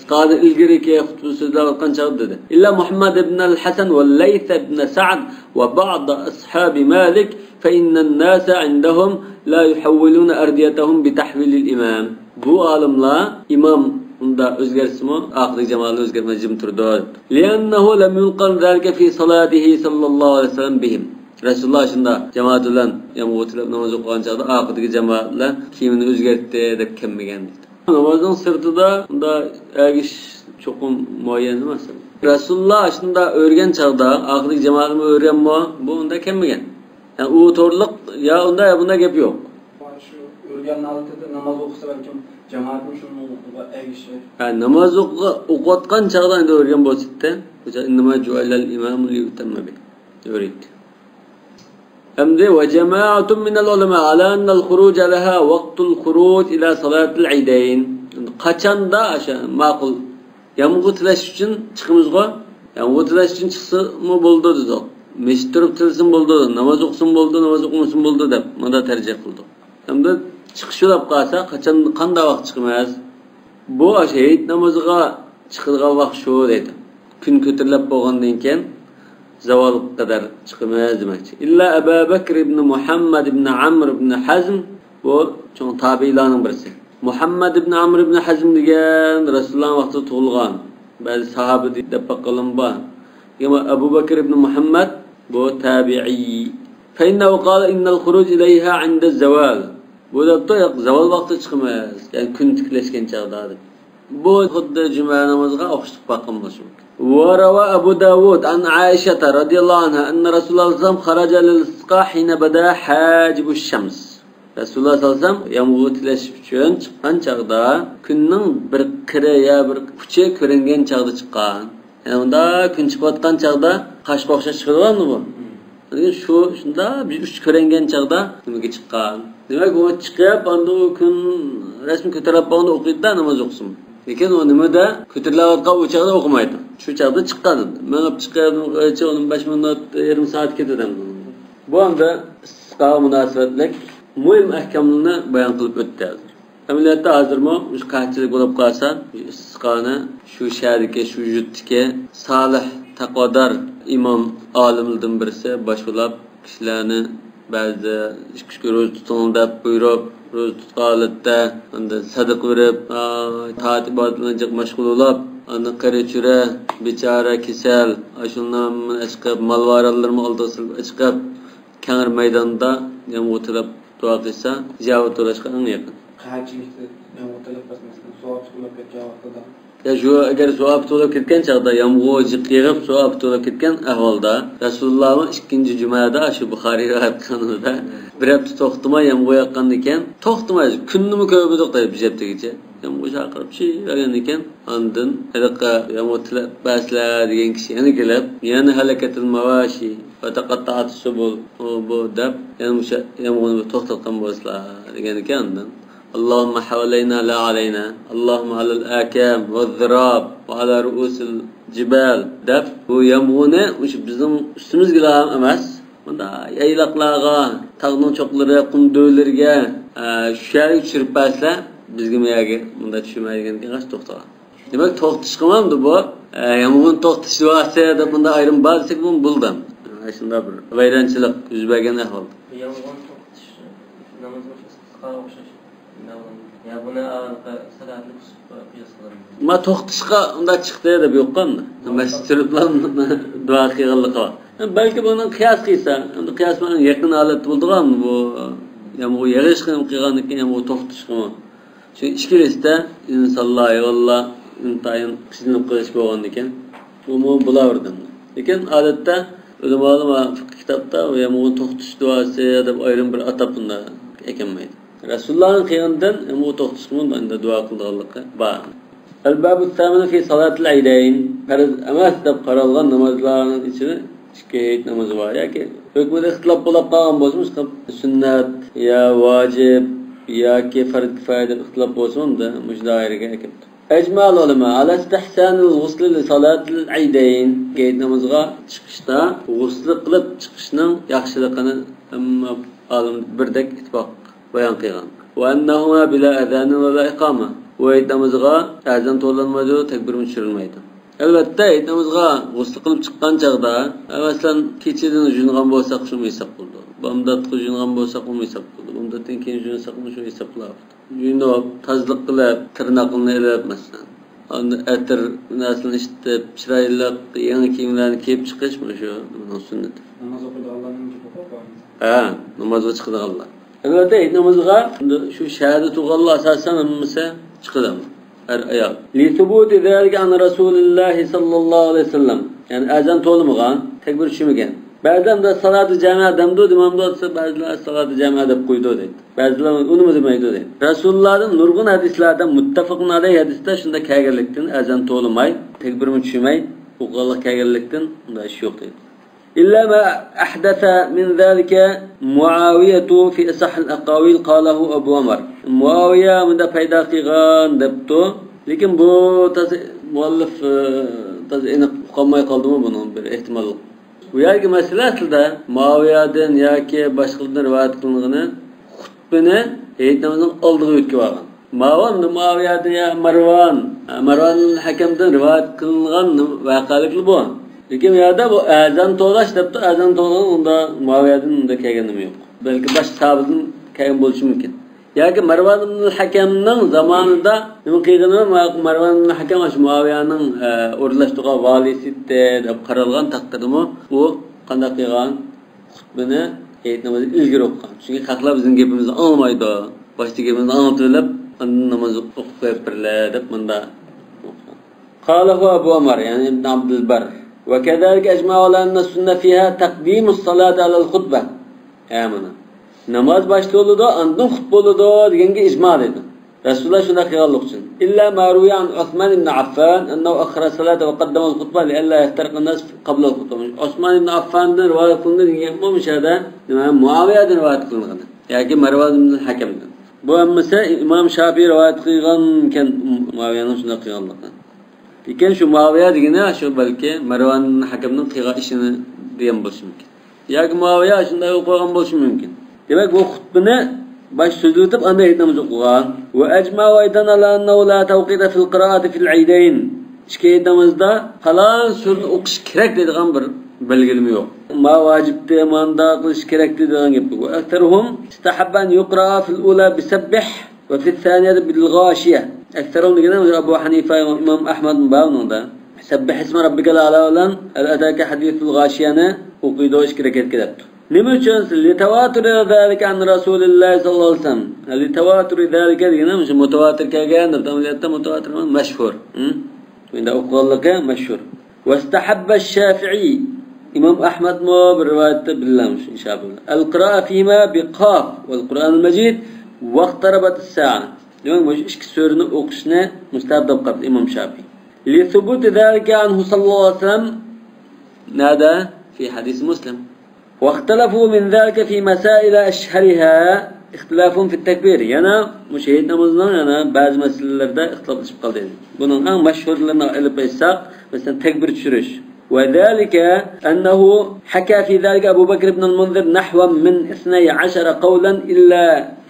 Qadi ilgiriki xutbu so'zlar aytgan chaqda dedi. Illa Muhammad ibn al-Hasan va Layth ibn Sa'd va ba'd ashabi Malik fa inna an-nasa 'indahum la yuhawwiluna ardiyatahum bi tahwil al-imam. Bu olimlar imam unda o'zgarsimi, oxirgi jamoatni o'zgarmay jim turdi. Li'annahu lam yulqan zalika fi salatihi sallallohu alayhi vasallam bihim. Rasululloh shunda jamoat bilan yomg'irlab namoz o'qigan chaqda oxirgi jamoatlar kiyimini o'zgartdi deb kelmagan dedi. Namazın sırtıda da eğiş çokum muayyen emas. Rasulullah aslında örgen çağda, ahirki cemaatimi öğrenme, bu onda kemmigen. Yani o torluk ya onda ya bunda gap yok.
Şu örgen altında namaz okusa belki cemaatim şunu okuba egişi.
Yani namaz okutkan çağda indi örgen bositte. İnnema cu'alel imamu li yutamma bi. Öğretti. Hem de ve cemaatun minel ulema ala ennel huruc leha vaktul huruc ila salatil idayn. Kaçan da aşağı makul. Yamgı tilash için çıkımızga. Yamgı tilash için çıksa mı boldu dedi. Meşit durup tilsin boldu, namaz okusun boldu, namaz okumusun boldu dep manda tercih kıldı. Hem de çıkışılap kalsa kaçan kanda vaqt çıkmaz. Bu şehit namazıga çıkılgan vaqt şu dedi. Gün kötürlep bolgandan keyin zaval kadar çıkmaz demekçi. İlla Ebu Bekir ibn Muhammed ibn Amr ibn Hazm bu çoğun tabiilarning birisi. Muhammed ibn Amr ibn Hazm degan Rasulullahning vaqtida tug'ilgan. Ba'zi sahabe deb qilinba. Ama Ebu Bekir ibn Muhammed bu tabi'i. Fa innahu qala innal khuruj ilayha 'inda az-zawal. Bu da zaval vaqti chiqmas. Yani kun tiklashgan chaqda. Bu xuddi juma namoziga o'xshab baqim bo'lishi mumkin. Wa rawa Abu Dawud an Aisha radhiyallohu anha anna Rasululloh sallallohu alayhi vasallam kharaja lil-isqa hina bada hajibu ash-shams. Rasululloh sallallohu alayhi vasallam yomg'ir tilash uchun chiqqan chaqda kunning bir kiri ya bir uchi ko'ringan chaqda chiqqan. Yani unda kun chiqayotgan chaqda qashqa o'xshash chiqadimi bu? Yani shunda biz uch ko'ringan chaqda nimaga chiqqan? Demak, u chiqib, unda u kun rasmiy ko'tarib bo'lganda o'qiydi-da, namoz o'qisin. Lekin u nimada ko'tarilayotgan u chaqda o'qimaydi. Shu chaqda chiqqan. Men olib chiqadim, 15 minut, yarim soat ketadi. Bu anda istisqa munosabatlik muhim ahkamlarni bayon qilib o'tdi. Amaliyotda hozirmi shu qanchalik bo'lib qolsa, istisqoni shu shahardagi, shu yurtdagi solih, taqvodor imom olimlardan birisi boshqalab kishilarni ba'zi ishga ro'za tuting deb buyurib, ro'za tutqanlikda unda sadaqa berib, taat ibodatlarga mashg'ul bo'lib, uni qarachura, bechora kasal, ashunlarni chiqib, malvarallarni oldirib chiqib, kangir maydonda yomg'irlab dua qilsa, javob to'lashga eng yaqin.
Qanchalik yomg'irlab basmasdan savob to'lab ketgan vaqtida.
Ya shu agar savob to'lab ketgan chaqda yomg'ir yig'ib savob to'lab ketgan ahvolda Rasulullohning ikkinchi jumada shu Buxoriy rivoyat qilganida bir hafta to'xtamay yomg'ir yoqqan ekan, to'xtamay kunnimi ko'pida qo'yib bijabtigicha. Yomg'ir chaqirib chiqargan ekan, ondan halaqa yomg'ir tilab baslar degan kishi yana kelib, yana halakatul mawashi va taqatta'at subul bu deb yana o'sha yomg'irni to'xtatgan bo'lsalar degan ekan ondan. اللهم حوالينا لا علينا اللهم على الآكام والذراب وعلى رؤوس الجبال deb bu yomg'irni o'sha bizning ustimizga ham emas, bunda yayloqlarga, tog'ning cho'qlari, qum do'ylarga shu yerga tushirib baslar bizga meyaga bunda tushmaydigan qancha to'xtadi. Demak, to'xtashqamamdi bu yomg'irni to'xtatish vaqti deb bunda ayrim ba'zilik bu bo'ldi. Shunda bir vayronchilik yuz bergan ahvol.
Yomg'irni to'xtatish namozga o'xshash. Ya buni salatli qiyos qilamiz.
Ma to'xtashga unda chiqdi deb yo'qqanda. Masjidlarni duo qilganligi. Balki buni qiyos qilsa, endi qiyos bilan yaqin holat bo'ldigan bu yomg'ir yog'ish qilgandan keyin yomg'ir to'xtashmi. Shu ishkilisda insonlar yo'lla intayin qishinib qilish bo'lgan ekan, bu bo'laverdi. Lekin odatda ulamolar va fiqh kitobda yomg'ir to'xtash duosi deb ayrim bir atab bunda ekanmaydi. Rasulullah'ın qiyamdan bu to'xtashni bunda duo qilganligi bor. Al-babu thamina fi salatil aydayn. Farz emas deb qaralgan namozlarning ichida ikki namoz bor. Yoki hukmida ixtilof bo'lib qolgan bo'lsa, sunnat ya vojib yoki farz kifoya deb ixtilof bo'lsa, unda mujdoiraga keldi. Ijmal ulama ala istihsanil ghusl li salatil aydayn. Geyt namozga chiqishda ghusl qilib chiqishning yaxshiligini hamma olim birdek ittifoq bayon qilgan. Va annahuma bila azan va la iqama. Va namozga azan to'lanmaydi, takbir tushirilmaydi. Albatta, namozga g'usl qilib chiqqan chaqda, masalan, kechadan yungan bo'lsak, shuni hisob qildi. Bomdatga yungan bo'lsak, uni hisob qildi. Bomdatdan keyin yunsak, shuni hisob qiladi. Yunib, tozliq qilib, tirnoqni ilib masalan. Atir naslini ishtib, chiroyli yangi kiyimlarni kiyib chiqish shu sunnat.
Namoz o'qiydi Allohning huquqi.
Namozga chiqadi Allah. Albatta, namozga shu shahodat tug'illar asosan hammasi chiqadi. ayol. Li thubuti zalika an Rasulullah sallallohu alayhi vasallam. Yani azan to'lmagan, takbir tushmagan. Ba'zan da salati jamoa demdi, imomda o'tsa ba'zilar salati jamoa deb qo'ydi deydi. Ba'zilar uni demaydi deydi. Rasulullohning nurg'un hadislardan muttafaqun alayhi hadisda shunda kelganlikdan azan to'lmay, takbirni tushmay, o'qillik kelganlikdan unda ish yo'q deydi. إلا ما أحدث من ذلك معاوية في أصح الأقاويل قاله أبو عمر. معاوية من ده پیدا قيغان دبتو. لكن bu muallif inek qolmay qoldimi bunun bir ehtimal. Bu yergi mesele aslida Muaviyadan yoki boshqalardan rivoyat qilinganini xutbani aytmamizning oldiga o'tkazib olgan. Muaviyadan ya Marwan hakamdan rivoyat qilingan voqealiklar bu. Lekin yerda bu azan to'lash debdi, azan to'lagan unda Muaviyadan unda kelganimi yo'q. Balki boshqa sahobadan kelgan bo'lishi mumkin. Yoki Marwan ibn Hakamning zamonida nima qilgani Marwan ibn Hakam Muaviyaning o'rlashtirgan valisi deb qaralgan taqdirdimi u qanday qilgan xutbani aytnamada ilgari o'qigan. Chunki xalqlar bizning gapimizni olmaydi. Boshqa gapimizni anlatib, namoz o'qib qo'yibdilar deb bunda o'qigan. Qalahu Abu Umar yani Ibn Abdul Bar. وكذلك أجمع على أن السنة فيها تقديم الصلاة على الخطبة. آمنا. نماز başlıyordu, andın xutboludu degenge icma dedi. Resulullah şuna kıyallık için. İlla ma ruya an Osman ibn Affan ennehu akhara salata ve qaddama al-khutbah li alla yahtarqa an-nas qabla al-khutbah. Osman ibn Affan'dan rivayet kılındı degen bu müşahede Muaviye'den rivayet kılındı. Yani Marwan ibn Hakem'den. Bu emmese İmam Şafii rivayet kılganken Muaviye'nin şuna kıyallık. Lekin şu Muaviye degeni şu belki Marwan Hakem'nin qilgan ishini degan bo'lishi mumkin. Yoki Muaviye shunday qo'ygan bo'lishi mumkin. Demak bu xutbani baş so'zlab o'tib anday aytamiz o'qigan. Va ajma'u aydan ala annahu la tawqita fil qira'ati fil aydayn. Ishga aytamizda falan so'zni o'qish kerak deydigan bir belgilimi yo'q. Ma vojibda manda qilish kerak deydigan gap. Va aktaruhum istahabban yuqra fil ula bisabbih va fil thaniyati bil ghashiya. أكثرهم لجنة أبو حنيفة وإمام أحمد باون ده سبح اسم ربك الأعلى ولن أتاك حديث الغاشية وقيدوش كركت كذبت. لمشان لتواتر ذلك عن رسول الله صلى الله عليه وسلم. لتواتر ذلك لجنة مش متواتر كجان ده متواتر مشهور. وإذا أقول لك مشهور. واستحب الشافعي إمام أحمد ما برواية بالله مش إن شاء الله القراءة فيما بقاف والقرآن المجيد واقتربت الساعة. Demek bu iki sözünü okuşuna müstahap kabul İmam Şafii. Li thubuti zalika anhu sallallahu aleyhi ve sellem nada fi hadis Müslim. Ve ihtelafu min zalika fi masail eşheriha ihtilafun fi tekbir. Yana müşehid namazından yana bazı meselelerde ihtilaf çıkıp kaldı. Bunun en meşhurlarına alıp aysak mesela tekbir düşürüş. وذلك أنه حكى في ذلك أبو بكر بن المنذر نحو من 12 قولا إلا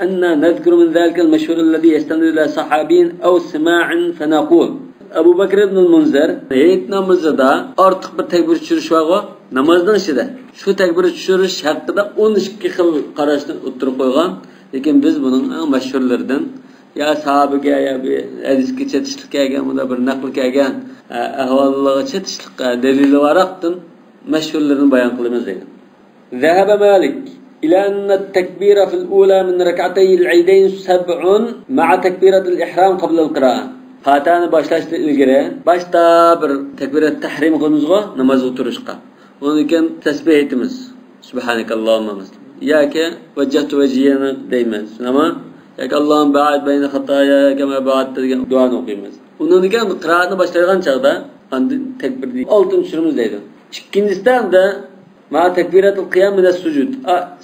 أن نذكر من ذلك المشهور الذي يستند إلى صحابي أو سماع فنقول أبو بكر بن المنذر هيك namazda artık bir tekbir düşürüş var namazdan içinde şu tekbir düşürüş hakkında 12 xil qarashni o'tirib qo'ygan lekin biz bunun en meşhurlardan ya sahabiga ya bir hadisga chetishlik kelgan bunda bir naql kelgan ahvollarga chetishlik dalili varaqdan meşhurlarini bayon qilamiz degan. Zahaba Malik ila anna at-takbira fil ula min rak'atay al-eidayn 7 ma'a takbirat al-ihram qabla al-qira'a. Fatihani boshlashdan ilgari boshda bir takbirat tahrim qilmizga namoz o'tirishga. Undan keyin tasbih aytamiz. Subhanakallahumma yoki vajjahtu wajhiyani deymiz. Ama yoki Allohum ba'id bayna xatoya kama ba'adta degan duoni o'qiymiz. Undan keyin qiraatni boshlagan chaqda takbirni oltin tushiramiz deydi. İkincisinden de ma tekbiratul qiyam min as-sujud.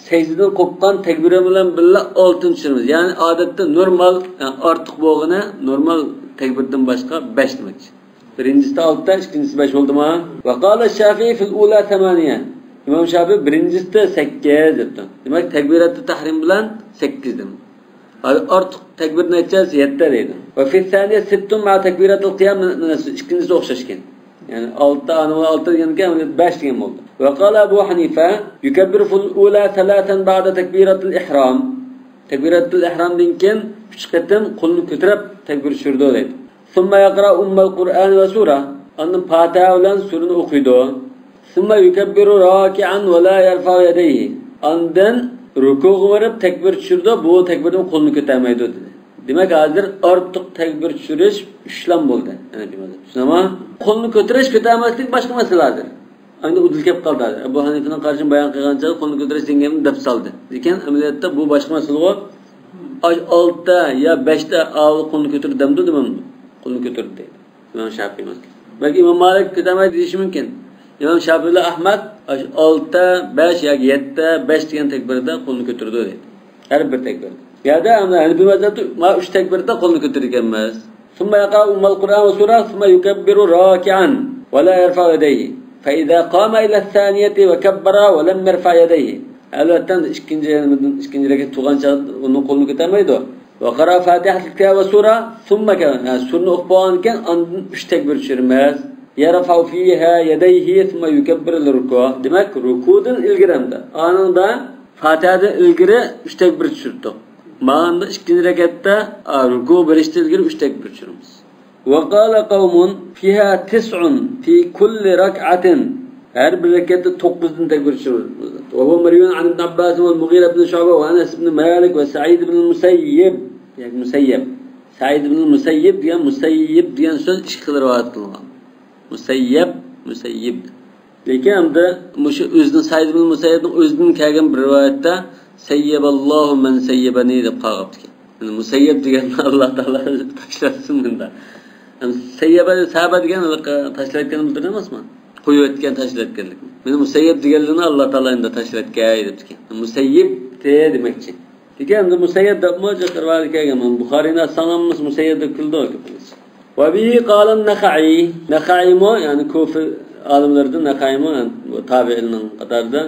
Secdeden qo'pqan takbiri bilan birga oltin tushiramiz. Ya'ni odatda normal ortiq bo'lg'ini normal takbirdan boshqa 5 demak. Birincisi 6, ikincisi 5 bo'ldimi? Va qala Shafi'i fil ula 8. İmam Shafi'i birincisi 8 debdi. Demak takbiratut tahrim bilan 8 dedim. Artık tekbir neticesi 7 deydi. Ve fi thaniye 6 ma tekbiratul qiyam ikincisi o'xshashgan. Yani 6 anı 6 deganken 5 degan bo'ldi. Ve qala Abu Hanifa yukabbiru fil ula 3 ba'da tekbiratul ihram. Tekbiratul ihramdan keyin 3 qatim qo'lni ko'tarib takbir tushirdi deydi. Summa yaqra ummul Qur'an ve sura. Ondan Fatiha bilan surani o'qiydi. Summa yukabbiru raki'an ve la yarfa yadayhi. Ondan rukuga borib takbir tushirdi, bu takbirdan qo'lni ko'tarmaydi dedi. Demek hazır artık tekbir düşürüş üçlem oldu. Yani ama kolunu götürüş kötülemezlik başka meseledir. Aynı udul kep kaldı. Ebu Hanife'nin karşın bayan kıyganca kolunu götürüş dengemin dep saldı. Diken ameliyatta bu başka mesele o. 6'da ya 5'te ağlı kolunu götürür demdi demem mi? Kolunu götürdü deydi. İmam Şafii mesela. Belki İmam Malik kötülemez deyişi mümkün. İmam Şafii ile Ahmet 6'da 5 ya 7'de 5 diyen tekbirde kolunu götürdü deydi. Her bir tekbirde. Ya da Hanefi mezhebi ma 3 tekbirde kolunu götürürkenmez. Thumma yaqra'u ummul Kur'an ve sure thumma yukabbiru raki'an ve la yerfa yedayhi. Fe iza qama ila ath-thaniyati ve kabbara ve lem yerfa yedayhi. Elbette ikinci rekat tuğanca onun kolunu götürmeydi o. Ve qara Fatihatul Kitab ve sure thumma yani sureni okuyanken andın 3 tekbir düşürmez. Yerfa fiha yedayhi thumma yukabbiru lir-ruku'. Demek rukudan ilgiremde. Anında Fatiha'da ilgiri 3 tekbir düşürdü. Mağanda ikinci rekatta ruku berişte ilgiri 3 tekbir düşürmüş. Ve qala kavmun fiha 9 fi kulli rak'atin. Her bir rekatta 9 tekbir düşürmüş. Ve hu meriyun an İbn Abbas ve Mughira ibn Şu'be ve Enes ibn Malik ve Sa'id ibn Musayyib. Yani Musayyib. Sa'id ibn Musayyib diyen söz iki rivayet kılıngan. Musayyib. Lekin hamda mushu o'zining Said ibn Musayyibning o'zining kelgan bir rivoyatda sayyaballohu man sayyabani deb qolibdi. Yani Musayyib deganni Alloh taolo tashlatsin bunda. Yani sayyaba sahaba degan tashlatganini bildirar emasmi? Qo'yib o'tgan tashlatganlikni. Meni Musayyib deganligini Alloh taolo endi tashlatgan debdi. Musayyib demakchi. Lekin hamda Musayyib deb mo'jiz rivoyat kelgan. Buxoriyning sanamimiz Musayyib deb kildi o. Ve bihi qala Nakhai mo yani Kufi alimlerden Nakayma tabi'inin qatarida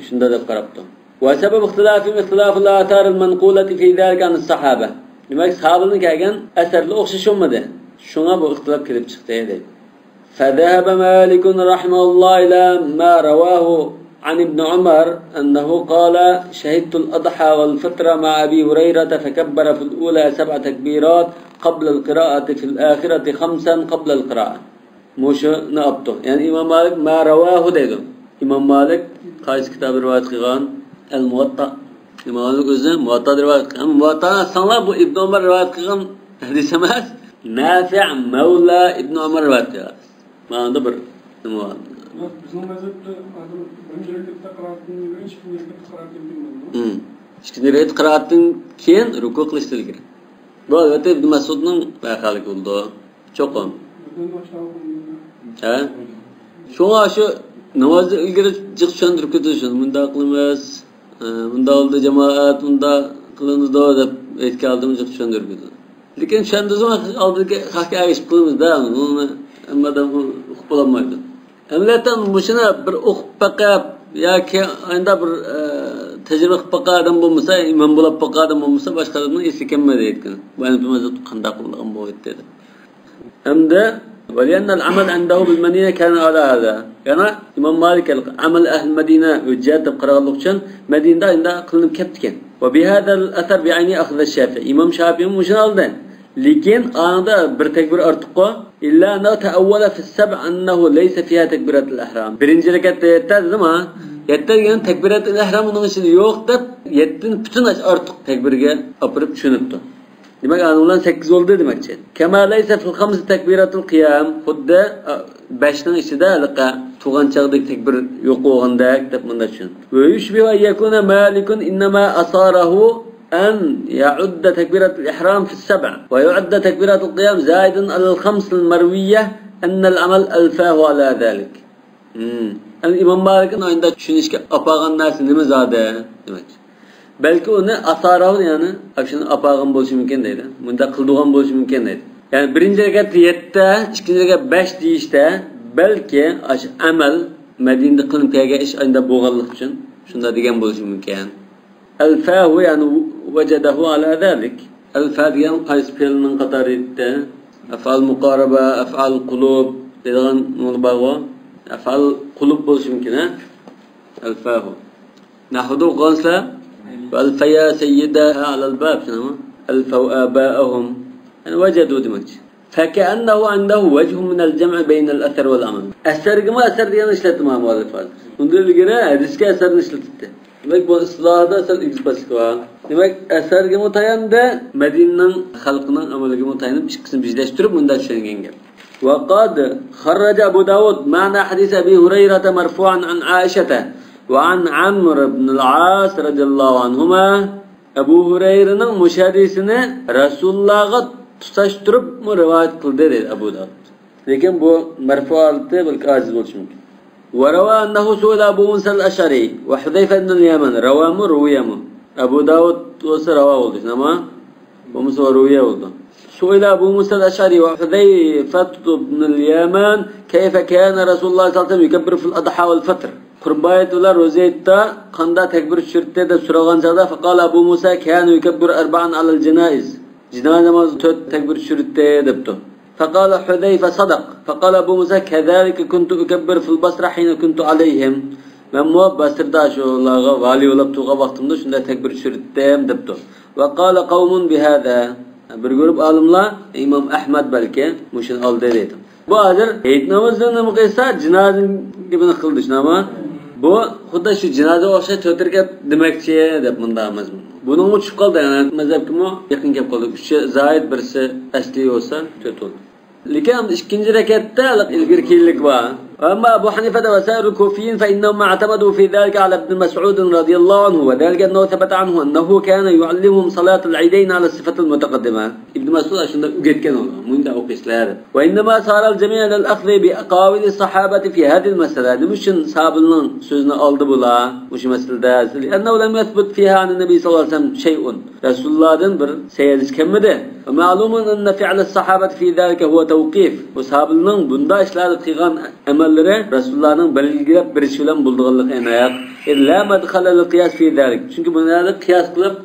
shunda deb qarabdi. Va sabab ixtilafil athar al-manqulati fi zalika an as-sahaba. Demak, sahabalarning kelgan asarlar o'xshashmadi. Shunga bu ixtilof kelib chiqdi dedi. Fa dhahaba Malik rahimahullah ila ma rawahu an Ibn Umar annahu qala shahidtu al-adha wal-fitra ma Abi Hurairah fakabbara fi al-ula 7 takbirat qabla al-qira'ati fi al-akhirati 5 qabla al-qira'ah. Muşu ne yaptı? Yani İmam Malik ma ravahu dedi. İmam Malik qaysi kitabı rivayet qilgan? El-Muvatta. İmam Malik o'zi Muvatta rivayet qilgan. Muvattani sanlar bu İbn Umar rivayet qilgan hadis emas. Nafi' Mavla İbn Umar rivayet qilgan. Ma'noda bir nima bor?
Bizning mazhabda birinchi rakatda qira'atdan keyin ikkinchi rakatda qira'atdan keyin.
İkinci rekat qira'atdan keyin ruku qilishdir kerak. Bu albatta Ibn Mas'udning bayqalik bo'ldi. Cho'qim. Ha? Şuna şu namazı ilgili cık çöndürüp götürüyorsun. Bunda kılınmaz. Bunda oldu cemaat, bunda kılındı da da etki aldığımız cık çöndürüp götürüyorsun. Lakin çöndüğü zaman aldık hakka geçip kılımız da onu ama da okup olamaydı. Emniyetten boşuna bir okup bakıp ya ki aynı bir tecrübe okup bakıp adam bulmuşsa, imam bulup bakıp adam bulmuşsa başka adamın iyisi kemmedi etkin. Bu yani bir mezat kanda kılındığı bu et dedi. Hem de ولأن العمل عنده بالمدينة كان على هذا. يعني إمام مالك عمل أهل المدينة وجاد بقراءة اللغة مدينة عندها قلنا كبتكن. وبهذا الأثر بعيني أخذ الشافعي. إمام شافعي مش نالده. لكن أنا برتكبر أرتقى إلا أنه تأول في السبع أنه ليس فيها تكبيرات الإحرام. برنج ركعت يتزما يتجن تكبيرات الإحرام ونقصد يوقت يتن bütün artık tekbirge apırıp düşünüptü. Demek anılan 8 oldu demekçi. Kema leyse fil 5 tekbiratul qiyam. Xuddi 5'ning ichida liqa tuğan çağdaki tekbir yo'q bo'lgandak deb bunda tushun. Ve yushbihu an yakuna Malikun innama asarahu an ya'udda tekbiratul ihram fi 7 ve yu'adda tekbiratul qiyam zaidan alal 5 al-marwiyah anna al-amal alfahu ala zalik. Yani İmam Malik'in oyunda tushunishga apagan narsa nima zade demekçi. Belki onu asarahu yani akşam apağın bo'lishi mumkin deydi. Bunda qildigan bo'lishi mumkin deydi. Yani birinci rekat 7'te, ikinci rekat 5 deyishda belki amal Madinada qilinib kelgan ish ayda bo'lganlik uchun shunda degan bo'lishi mumkin. Al-fahu yani wajadahu ala zalik. Al-fa degan qaysi fe'lning qatorida af'al muqaraba, af'al qulub degan nima bor? Af'al qulub bo'lishi mumkin, ha? Al-fahu. Nahdu qansa والفيا سيدها على الباب شنو الفوا آباءهم يعني وجدوا دمج فكأنه عنده وجه من الجمع بين الأثر والعمل أثر كما أثر ديان نشلت مع مؤلفات ندير القراءة ديسك أثر نشلت Demek bu ıslahda asal ilgisi var. Demek eserge mutayan da Medine'nin halkının amelige mutayanıp çıksın bizleştirip bundan düşüngen gel. وقد خرج أبو داود معنى حديث أبي هريرة مرفوعا عن عائشة وعن عمرو بن العاص رضي الله عنهما Ebu Hureyre'nin müşahidesini Resulullah'a tutaştırıp mı rivayet kıldı dedi Ebu Davud. Lekin bu merfuatı belki aziz olsun. وروى أنه سئل أبو موسى الأشعري وحذيفة بن اليمن رواه رويه Ebu Davud olsa rava oldu ama bu Musa ruviye oldu. سئل أبو موسى الأشعري وحذيفة بن اليمن كيف كان رسول الله صلى الله عليه وسلم يكبر في الأضحى والفطر. Kurbayetler rozeytta kanda tekbir şürtte de suragan çağda فقال أبو موسى كان يكبر أربعا على الجنائز. Cenaze namazı tekbir şürtte depto. فقال حذيفة صدق. فقال أبو موسى كذلك كنت أكبر في البصرة حين كنت عليهم. Ben bu Basra'da şoğlağa vali olup tuğa vaxtımda şunda tekbir şürttem depto. وقال قوم بهذا. Bir grup alimler İmam Ahmed belki muşun aldı dedi. Bu adır Eid namazını mukaysa cenaze gibi kıldı ama bu xuddi shu cenaze o'xshash to'tirga demakchi deb bunda mazmun. Buning uçup qoldi, yani mazhab kimi yaqin kelib qoldi. 3 zaid birisi asli bo'lsa 4 oldu. Lekin ikkinchi rakatda ilgirkilik bor. Ama Abu Hanife ve sair الكوفيين فإنهم اعتمدوا في ذلك على ابن مسعود رضي الله عنه وذلك أنه ثبت عنه أنه كان يعلمهم صلاة العيدين على الصفة المتقدمة. ابن مسعود عشان يقول من ده أقيسلار. وإنما صار الجميع للأخذ بأقاويل الصحابة في هذه المسألة. مشن صابلنا سوزنا ألد بلا مش مسألة ده لأنه لم يثبت فيها عن النبي صلى الله عليه وسلم شيء. رسول الله دنبر سيدش كمده. ومعلوم أن فعل الصحابة في ذلك هو توقيف. وصابلنا بندا إشلال تيغان أملره Resulullah'ın belirgilep bir işilen bulduğunluk enayak. La madkhalal qiyas fi zalik. Çünkü bunları kıyas kılıp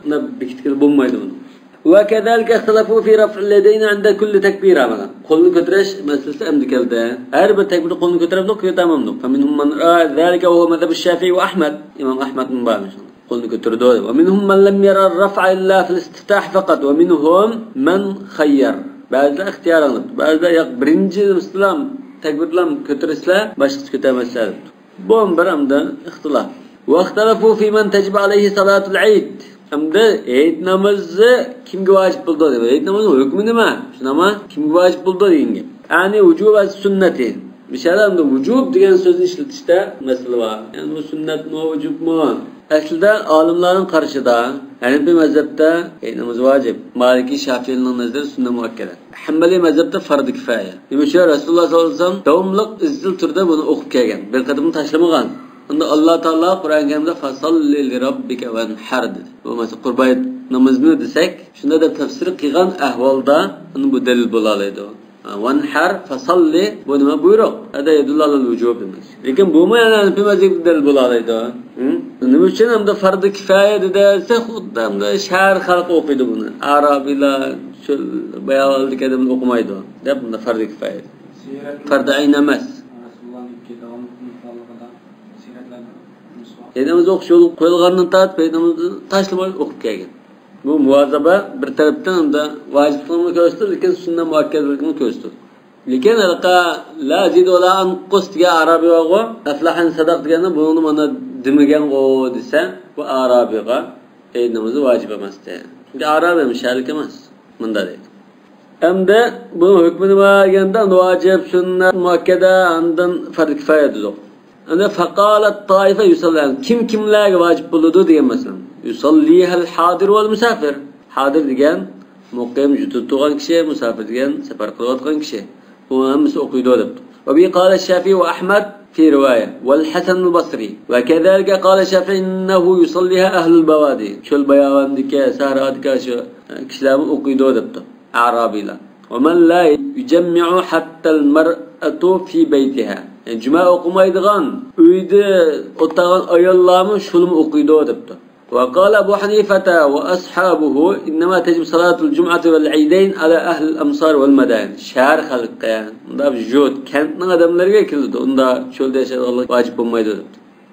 bitkil bulmaydı bunu. Ve kezalike ihtilafu fi raf'il yadayn 'inda kulli takbir amala. Kolunu götürüş meselesi emdikelde. Her bir tekbirde kolunu götürüp dokuyor tamamdır. Faminhum man ra'a zalika ve huve mezheb Şafii ve Ahmed. İmam Ahmed bin Bâmiş. Kolunu götürdü o. Ve minhum man lem yara raf'a illa fil istiftah fakat ve minhum man khayyar. Bazıları ihtiyar alındı. Bazıları yok birinci İslam tekbirlam kötürüsler başkası kötürmezler. Bu ambaramda ihtilaf. Ve ihtalafu fi men tecib aleyhi salatul eid. Hamda eid namazı kimge vacip buldu diyor. Eid namazı hükmü nima? Şunama kimge vacip buldu deyinge. Yani vücub ve sünneti. Bir şeyler de vücub degan sözü işletişte mesele var. Yani bu sünnet mi, vücub mu? Aslında alimlerin karşıda Hanefi mezhepte namaz vacip. Maliki Şafii'nin nazarı sünnet muakkada. Hanbali mezhepte farz-ı kifaya. Demişler Resulullah sallallahu aleyhi ve sellem devamlılık izil türde bunu okup kelgan. Bir kadını taşlamagan. Onda Allah Teala Kur'an-ı Kerim'de fasalli li rabbike venhar dedi. Bu mesela kurban namazını desek, şunda da tefsir kılgan ahvalda bu delil bulalaydı o. Venhar fasalli bu nima buyruq? Hada yedullalul vücub demek. Lekin bu mu yani bir mazib delil bulalaydı o? Nima uchun hamda farz-ı kifaya dedilse xuddi hamda shahar xalqi o'qiydi buni. Arabiylar şöyle bayağı kadar okumaydı o. Deb bunda farz-ı kifaya. Farz-ı ayn emas. Peygambimiz o'qish yo'li qo'yilgandan tortib Peygambimizni tashlamay o'qib kelgan. Bu muvozaba bir tarafdan da vojibligini ko'rsatdi, lekin sunnat muakkadligini ko'rsatdi. Lekin la zid va la anqus degan arabiy o'g'i aflahan sadaq deganda buni mana demagan o desa, bu arabiga eid namozi vojib emas deydi. Chunki arabiy mishalik emas. Bunda deydi. Hamda bu hukmini berganda vojib, sunnat muakkada andan farz kifaya dedi. Ana faqalat taifa yusallan. Kimlarga vojib bo'ladi degan masalan. Yusallihal hadir vel musafir. Hadir degan muqim juda turgan kishi, musafir degan safar qilayotgan kishi. Bu hammasi o'qiydi deb. Va bi qala Shafi'i va Ahmad fi rivoya wal Hasan al-Basri. Va kadalika qala Shafi'i innahu yusalliha ahlul bawadi. Chol bayavandika, sahradika shu kishilar o'qiydi debdi. Arabiylar. Wa man la yujammi'u hatta al-mar'atu fi baytiha. Yani cuma okumaydigan uyda o'tirgan ayollarmi shulmi o'qiydi debdi. وقال أبو حنيفة وأصحابه إنما تجب صلاة الجمعة والعيدين على أهل الأمصار والمدائن. شهر خلق يعني. ده بجود كانت نقدم لرجع كله. ده شو ده شيء الله واجب ما يدود.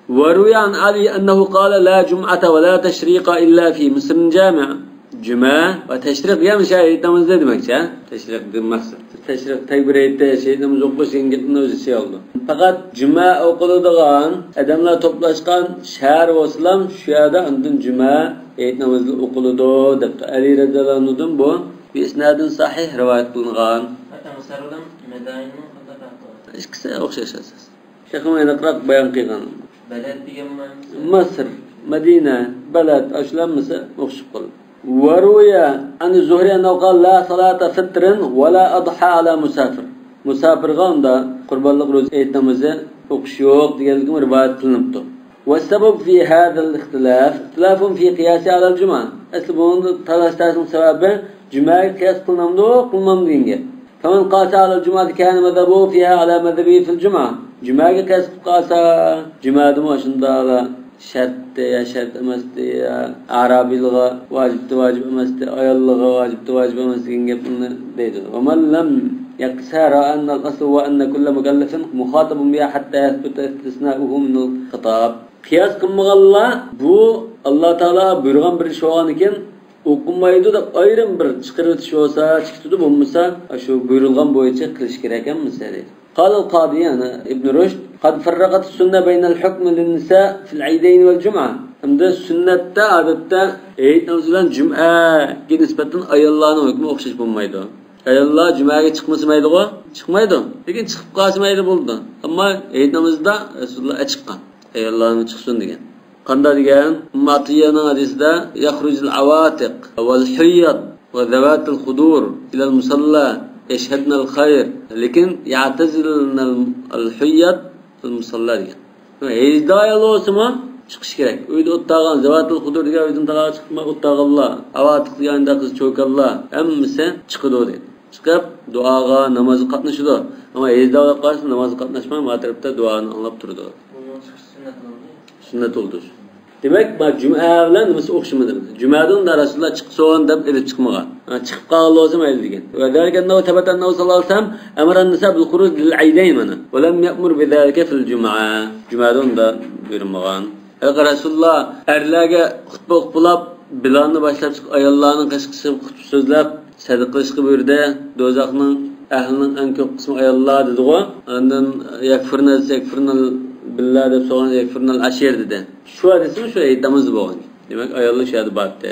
وروي عن علي أنه قال لا جمعة ولا تشريق إلا في مصر جامع. Cuma ve teşrik ya müşahitimiz ne demek ya? Teşrik demekse. Teşrik tekbiriyette şeyimiz okuşun gittiğinde özü şey oldu. Fakat Cuma okuduğun adamlar toplaşkan şehir olsam şu yerde andın Cuma eğitimimizde okuludu depti. Ali radıyallahu anhu'dan bu bir isnadın sahih rivayet kılıngan.
Hatta Mısır'dan Medayin'in kadar
İkisi okşaş esas. Şeyhim enakrak bayan kıygan.
Beled diyen
Mısır, Medine, Beled, aşılanması okşuk kılın. وروي عن الزهري أنه قال لا صلاة فطر ولا أضحى على مسافر. Musafir da kurbanlık roz eğitimimize okuş yok diyelim rivayet kılınıptı. والسبب في هذا الاختلاف اختلاف في قياسه على الجمعة. Aslı bunun talaştasının sebebi Cuma'yı kıyas kılmam deyince. فمن قاس على الجمعة كان مذهبه فيها على مذهبه في الجمعة. Cuma'yı kıyas kılsa Cuma'da başında şarttı ya şart emesti ya Arabilga vacipti vacip emesti ayallıga vacipti vacip emesti gibi deydi. ومن لم يقصر أن الأصل وأن كل مكلف مخاطب بها حتى يثبت استثناؤه من الخطاب. Kıyas kılmağalla bu Allah Teala buyurgan bir iş olan iken okunmaydı da ayrım bir çıkarıtış olsa çıktı bulmuşsa şu buyurulgan boyunca kılış gereken mesele. قال القاضي أنا ابن رشد قد فرقت السنة بين الحكم للنساء في العيدين والجمعة. Hem de sünnette adette eğit namazıyla Cuma'ya nispetten ayallarının hükmü okşaş bulmaydı. Ayallar Cuma'ya çıkmasıydı o? Çıkmaydı. Lekin çıkıp kalsaydı buldu. Ama eğit namazda Resulullah çıkan. Ayallarının çıksın diyen. Kanda diyen Matiya'nın hadisinde yakhrucul avatiq vel hiyyad ve zevatul hudur ilal musalla يشهدن الخير لكن يعتزلن الحيض في المصلى diye. Heydayalı olsa çıkış gerek. Uydu ottağın zevatul hudur diye uydun tağa çıkma ottağalla. Avatık yanında kız çokalla. Emmisi çıkıdı dedi. Çıkıp duaga namazı katnaşıdı. Ama heydayalı karşı namazı katnaşmaya mataripte duanı anlap durdu.
Bunun çıkışı sünnet oldu.
Sünnet oldu. Demek bak Cuma bilan nimasi o'xshamadir. Jumadan da Rasululloh chiqson deb elib chiqmagan. Chiqib qoldi o'zim aytdi degan. Va zalika tabatan sallallohu alayhi vasallam amara an-nisa bil khuruj lil aydayn mana. Va lam ya'mur bi zalika fil jum'a. Jumadan da buyurmagan. Rasululloh erlarga xutba o'qilib, bilanni boshlab chiqib ayollarning qashqisi xutba so'zlab sadaqa qilishga buyurdi. Do'zaxning ahlining eng ko'p qismi ayollar dedi-ku. Ondan yakfirnal billah deb so'gan yakfirnal ashir dedi. Şu hadisini şu ayetimiz bu. Demek ayarlı şeydi battı.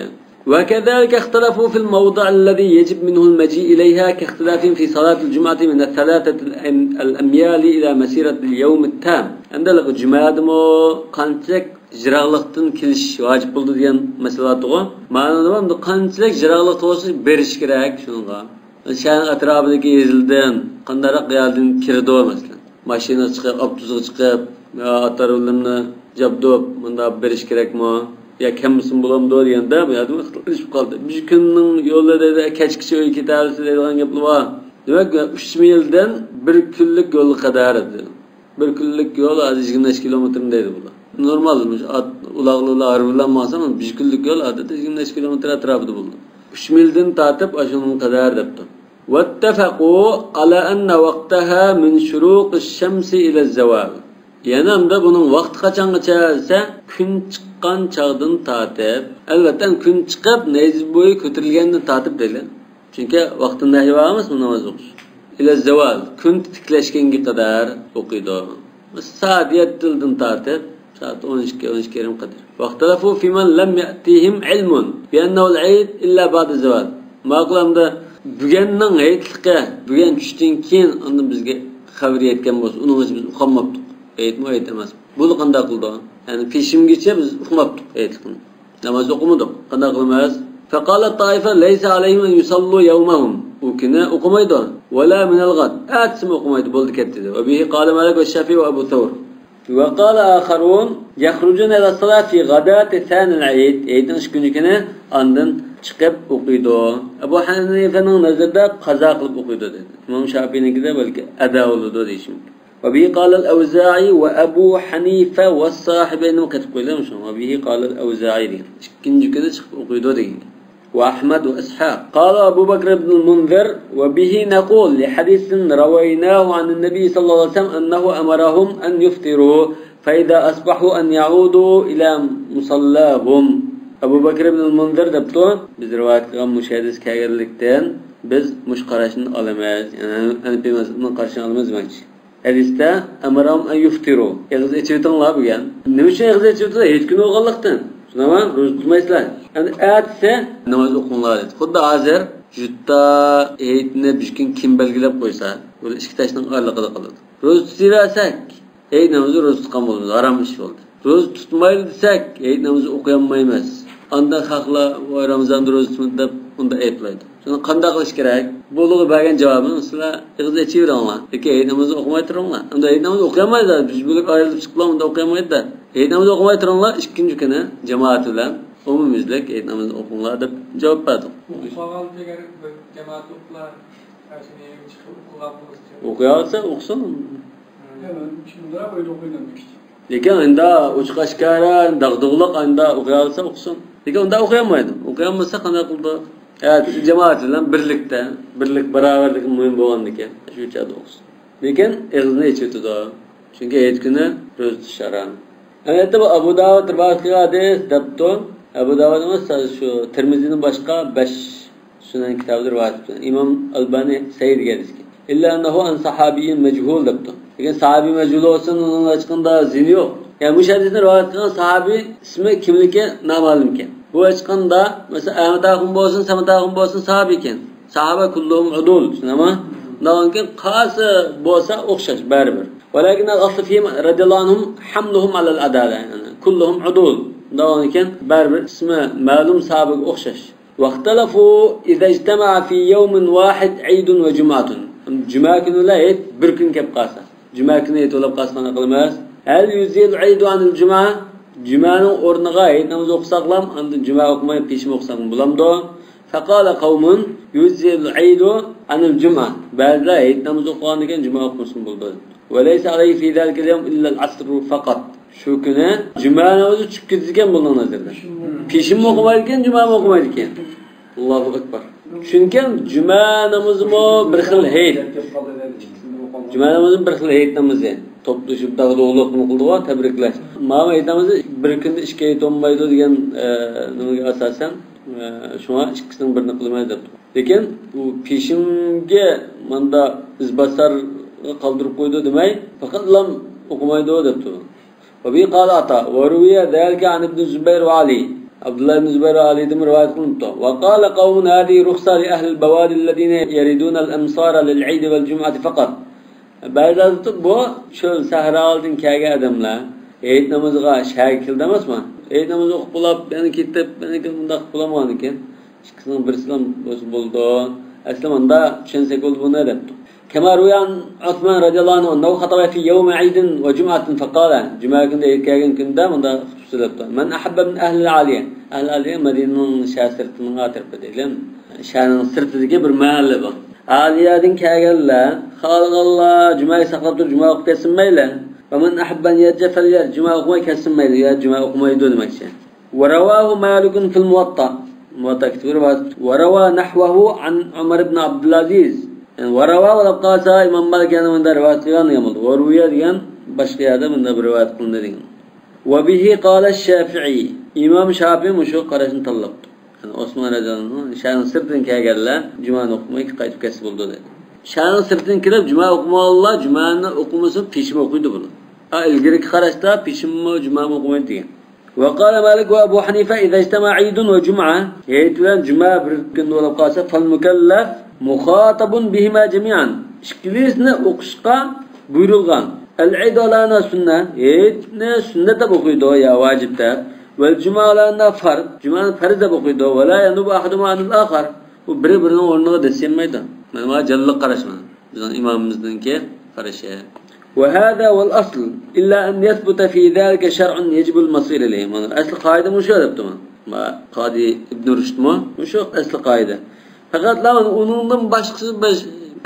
وكذلك اختلفوا في الموضع الذي يجب منه المجيء إليها كاختلافهم في صلاة الجمعة من الثلاثة الأميال إلى مسيرة اليوم التام. عندك الجمعة مو قانچلك جراغلقتن kiliş vacip buldu diyen mesele o. Manada var mı? Qanchalik jiraglıq olsa beriş kerak şunga. Şəhərin ətrafındakı yezildən, qandaraq geldin kirdi o mesela. Maşina çıkıp, avtobusga çıkıp, atarlarını jabdop bunda beriş kerakmi? Ya kimsin bulamdı deganda bu yerda ixtiloflashib qoldi. Bir kunning yo'lida kechgacha uy ketamiz degan gap bor. Demak 3 mildan 1 kunlik yo'l qadar edi. 1 kunlik yo'l 20 kilometr deydi bular. Normal ulaqlar bilan masa 1 kunlik yo'l odatda 20 kilometr atrofida bo'ldi. 3 mildan tatib ashunun qadar debdi. واتفقوا على أن وقتها من شروق الشمس إلى الزوال. Yanımda bunun vaqti qachongacha esa kun chiqqan chog'dan tatib, albatta kun chiqib nayz bo'yi ko'tarilgandan tatib deydi. Chunki vaqtida nahiy namoz o'qish. Ila zawal kun tiklashganga qadar o'qiydi. Soat 7dan tatib, soat 12:30 qadar. Vaqtalafu fi man lam ya'tihim ilmun bi annahu al-eid illa ba'da zawal. Maqlamda bugunning eydligi, bugun tushdan keyin uni bizga xabar yetgan bo'lsa, uni biz uqolmabdik. Eğitme emas. Bunu qanday qildi? Yani peşimgacha biz uqmabdik eğitlikni. Namoz o'qimadik. Qanday qilamiz? Faqala taifa laysa alayhim an yusallu yawmahum. U kuni o'qimaydi. Wala min al-ghad. Atsim o'qimaydi bo'ldi ketdi. Va bihi qala Malik va Shafi'i va Abu Thawr. Wa qala akharun yakhrujuna ila salat fi ghadat thani al-eid. Eğitin kunigini ondan chiqib o'qiydi. Abu Hanifaning nazarida qazo qilib o'qiydi dedi. Imom Shafi'ningida balki ado bo'ladi deyishim. وبه قال الأوزاعي وأبو حنيفة والصاحبين كتب كلهم شو وبه قال الأوزاعي كنج كده أقيدوا دين وأحمد وإسحاق قال أبو بكر بن المنذر وبه نقول لحديث رويناه عن النبي صلى الله عليه وسلم أنه أمرهم أن يفطروا فإذا أصبحوا أن يعودوا إلى مصلاهم Abu Bakr ibn al-Munzir debdi, biz rivoyat qilgan mushahidis kelganlikdan biz mush qarashni olamayız. Yani Hanafiy mazhabining qarashini olamiz demoqchi. Hadisda amram an yuftiru. Eg'iz ichivtinglar bo'lgan. Nima uchun eg'iz ichivtinglar? Hech kun o'g'anlikdan. Shunama ro'za tutmaysizlar. Endi aytsa namoz o'qinglar dedi. Xuddi hozir jutta eytni bir kun kim belgilab qo'ysa, bu ikki tashning oraliqida qoladi. Ro'za tutaversak, eyt namozni ro'za tutgan bo'lamiz, harom ish bo'ldi. Ro'za tutmaydi desak, eyt namozni o'qiyaolmaymiz. Anda haqla Ramazon ro'za tutmaydi deb unda aytlaydi. Shuni qanday qilish kerak? Bo'lug'i bergan javobini sizlar ig'izda ichaveringlar. Lekin eyt namozni o'qimay turinglar. Unda eyt namozni o'qiyamaydi. Biz bo'lib ayrilib chiqiblar, unda o'qiyamaydi. Eyt namozni o'qimay turinglar, ikkinchi kuni jamoat bilan umumiylik eyt namozni o'qinglar deb javob berdi.
O'qigan degan jamoat o'qlar, qarshini chiqib o'qigan bo'lsa.
O'qiyotsa o'qsin.
Shunda o'yda o'qigandik.
Lekin unda ochiq ashkara, dag'dug'liq unda o'qiyotsa o'qsin. Lekin unda o'qiyamaydi. O'qiyamasa qanday qildi? Evet, cemaat bilan birlikda, birlik baravarlik muhim bo'lganligi shu uchada o'qsin. Lekin ig'izni ichitdi. Chunki ayt kuni ro'za tutish harom. Albatta bu Abu Davud rivoyat qilgan hadis debdi. Abu Davud emas, shu Tirmizining boshqa 5 sunan kitobida rivoyat qilgan. Imom Albani Sayyid hadisga. İlla annahu an sahabiyyin majhul debdi. Lekin sahabi majhul olsin, uning chiqanda zini yo'q. Yani bu hadisni rivoyat qilgan sahabi ismi kimligi noma'lum ekan. Bu açıkında mesela Ahmet Akın bolsun, Samet Akın bolsun sahabe ekan. Sahabe kulluhum udul. Ama nağınken qası bolsa o'xshash baribir. Walakin al-asl fihim radiyallahu anhum hamluhum alal adala. Yani kulluhum udul. Nağınken baribir ismi ma'lum sahabega o'xshash. Vaqtalafu idza ijtama'a fi yawmin wahid 'Eidun wa Jum'atun. Juma kunida bir kun kelib qolsa. Juma kuni to'lab qolsa qilmas. Hal yuzil 'Eidu anil Jum'a? Cuma'nın o'rniga ayt namoz o'qisaqlam, endi juma o'qimay peshim o'qisam bo'lamdi. Faqala qavmun yuzil aydu anil juma. Ba'zilar ayt namoz o'qigan ekan juma o'qisin bo'ldi. Va laysa alayhi fi zalika al-yawm illa al-'asr faqat. Shu kuni juma namozi tushib ketgan bo'lgan nazarda. Peshim o'qimaydi ekan, juma o'qimaydi ekan. Allohu akbar. Chunki juma namozimi bir xil hayt. Juma namozi bir xil hayt namozi. Toplashib dağdug'liqni qildi-ku, tabriklash. Mana aytamiz, bir kunda ishga yetolmaydi degan nimaga asosan, shunga ikkisining birini qilmaydi deb. Lekin bu peshimga menda izbasar qoldirib qo'ydi demay, faqat lam o'qimaydi debdi. Va bi qala ata va ruwiya zalika an ibn Zubayr va Ali. Abdullah ibn Zubayr va Ali dim rivoyat qilindi. Va qala qawmun hadi rukhsa li ahli al-bawadi alladhina yariduna al-amsara lil-'Eid wal-Jum'ati faqat. Ba'zilar bu cho'l sahrodan kelgan odamlar Eid namoziga shakilda emasmi? Eid namozi o'qib bo'lib, yana ketib, yana bunday qilib bo'lmagan ekan. Ikkisining birisidan bo'ldi. Aslida tushunsak bo'ldi buni debdi. Kama ruyan Osman radhiyallohu anhu annahu xataba fi yawm Eid va Jum'atin faqala. Juma kunida kelgan kunda bunda xususiylabdi. Man ahabba min ahli al-aliya. Ahli al-aliya Madinaning shahrining atrofida deylan. Shahrining sirtidagi bir mahalla bor. Aliyadan kelganlar, xalqalloh jumaga saqlab turib juma o'qib ketsinmaylar. Va man ahabban yajfal juma o'qimay ketsinmaydi, ya juma o'qimaydi demoqchi. Va rawahu Malik fil Muwatta. Muwatta kitobida va rawa nahwahu an Umar ibn Abdul Aziz. Va rawahu al-Qasa Imam Malik yana bunda rivoyat qilgan bo'ldi. Va ruwiya degan boshqa yerda bunda bir rivoyat qilindi degan. Va bihi qala ash-Shafi'i. Imam Shafi'i mushu qarashni tanlabdi. Yani Osman radhiyallohu sha'ni sirtin kelganlar jumani o'qimay qaytib ketsa bo'ldi dedi. Sha'ni sirtin kirib juma o'qimaganlar jumani o'qimasin peshim o'qiydi buni. Ilgiriki qarashda peshimmi jumani o'qimaydi degan. Va qala Malik va Abu Hanifa idza ijtama'a 'Eidun va Jum'a, Eid bilan juma bir kun bo'lib qolsa fal mukallaf mukhatabun bihima jami'an. Ikkilisini o'qishga buyurilgan. Al-'Eid alana sunnah, Eidni sunnat deb o'qiydi ya vojib deb. والجمعة لأنها فرض جمعة فرض بقيده ولا ينوب أحدهما عن الآخر وبربرنا ورنا دسين ميدا ما جل قرشنا إمام مزدن كيف قرشه وهذا والأصل إلا أن يثبت في ذلك شرع يجب المصير إليه أصل قاعدة مش هذا ما قاضي ابن رشد مش أصل قاعدة فقط لا ونضم باش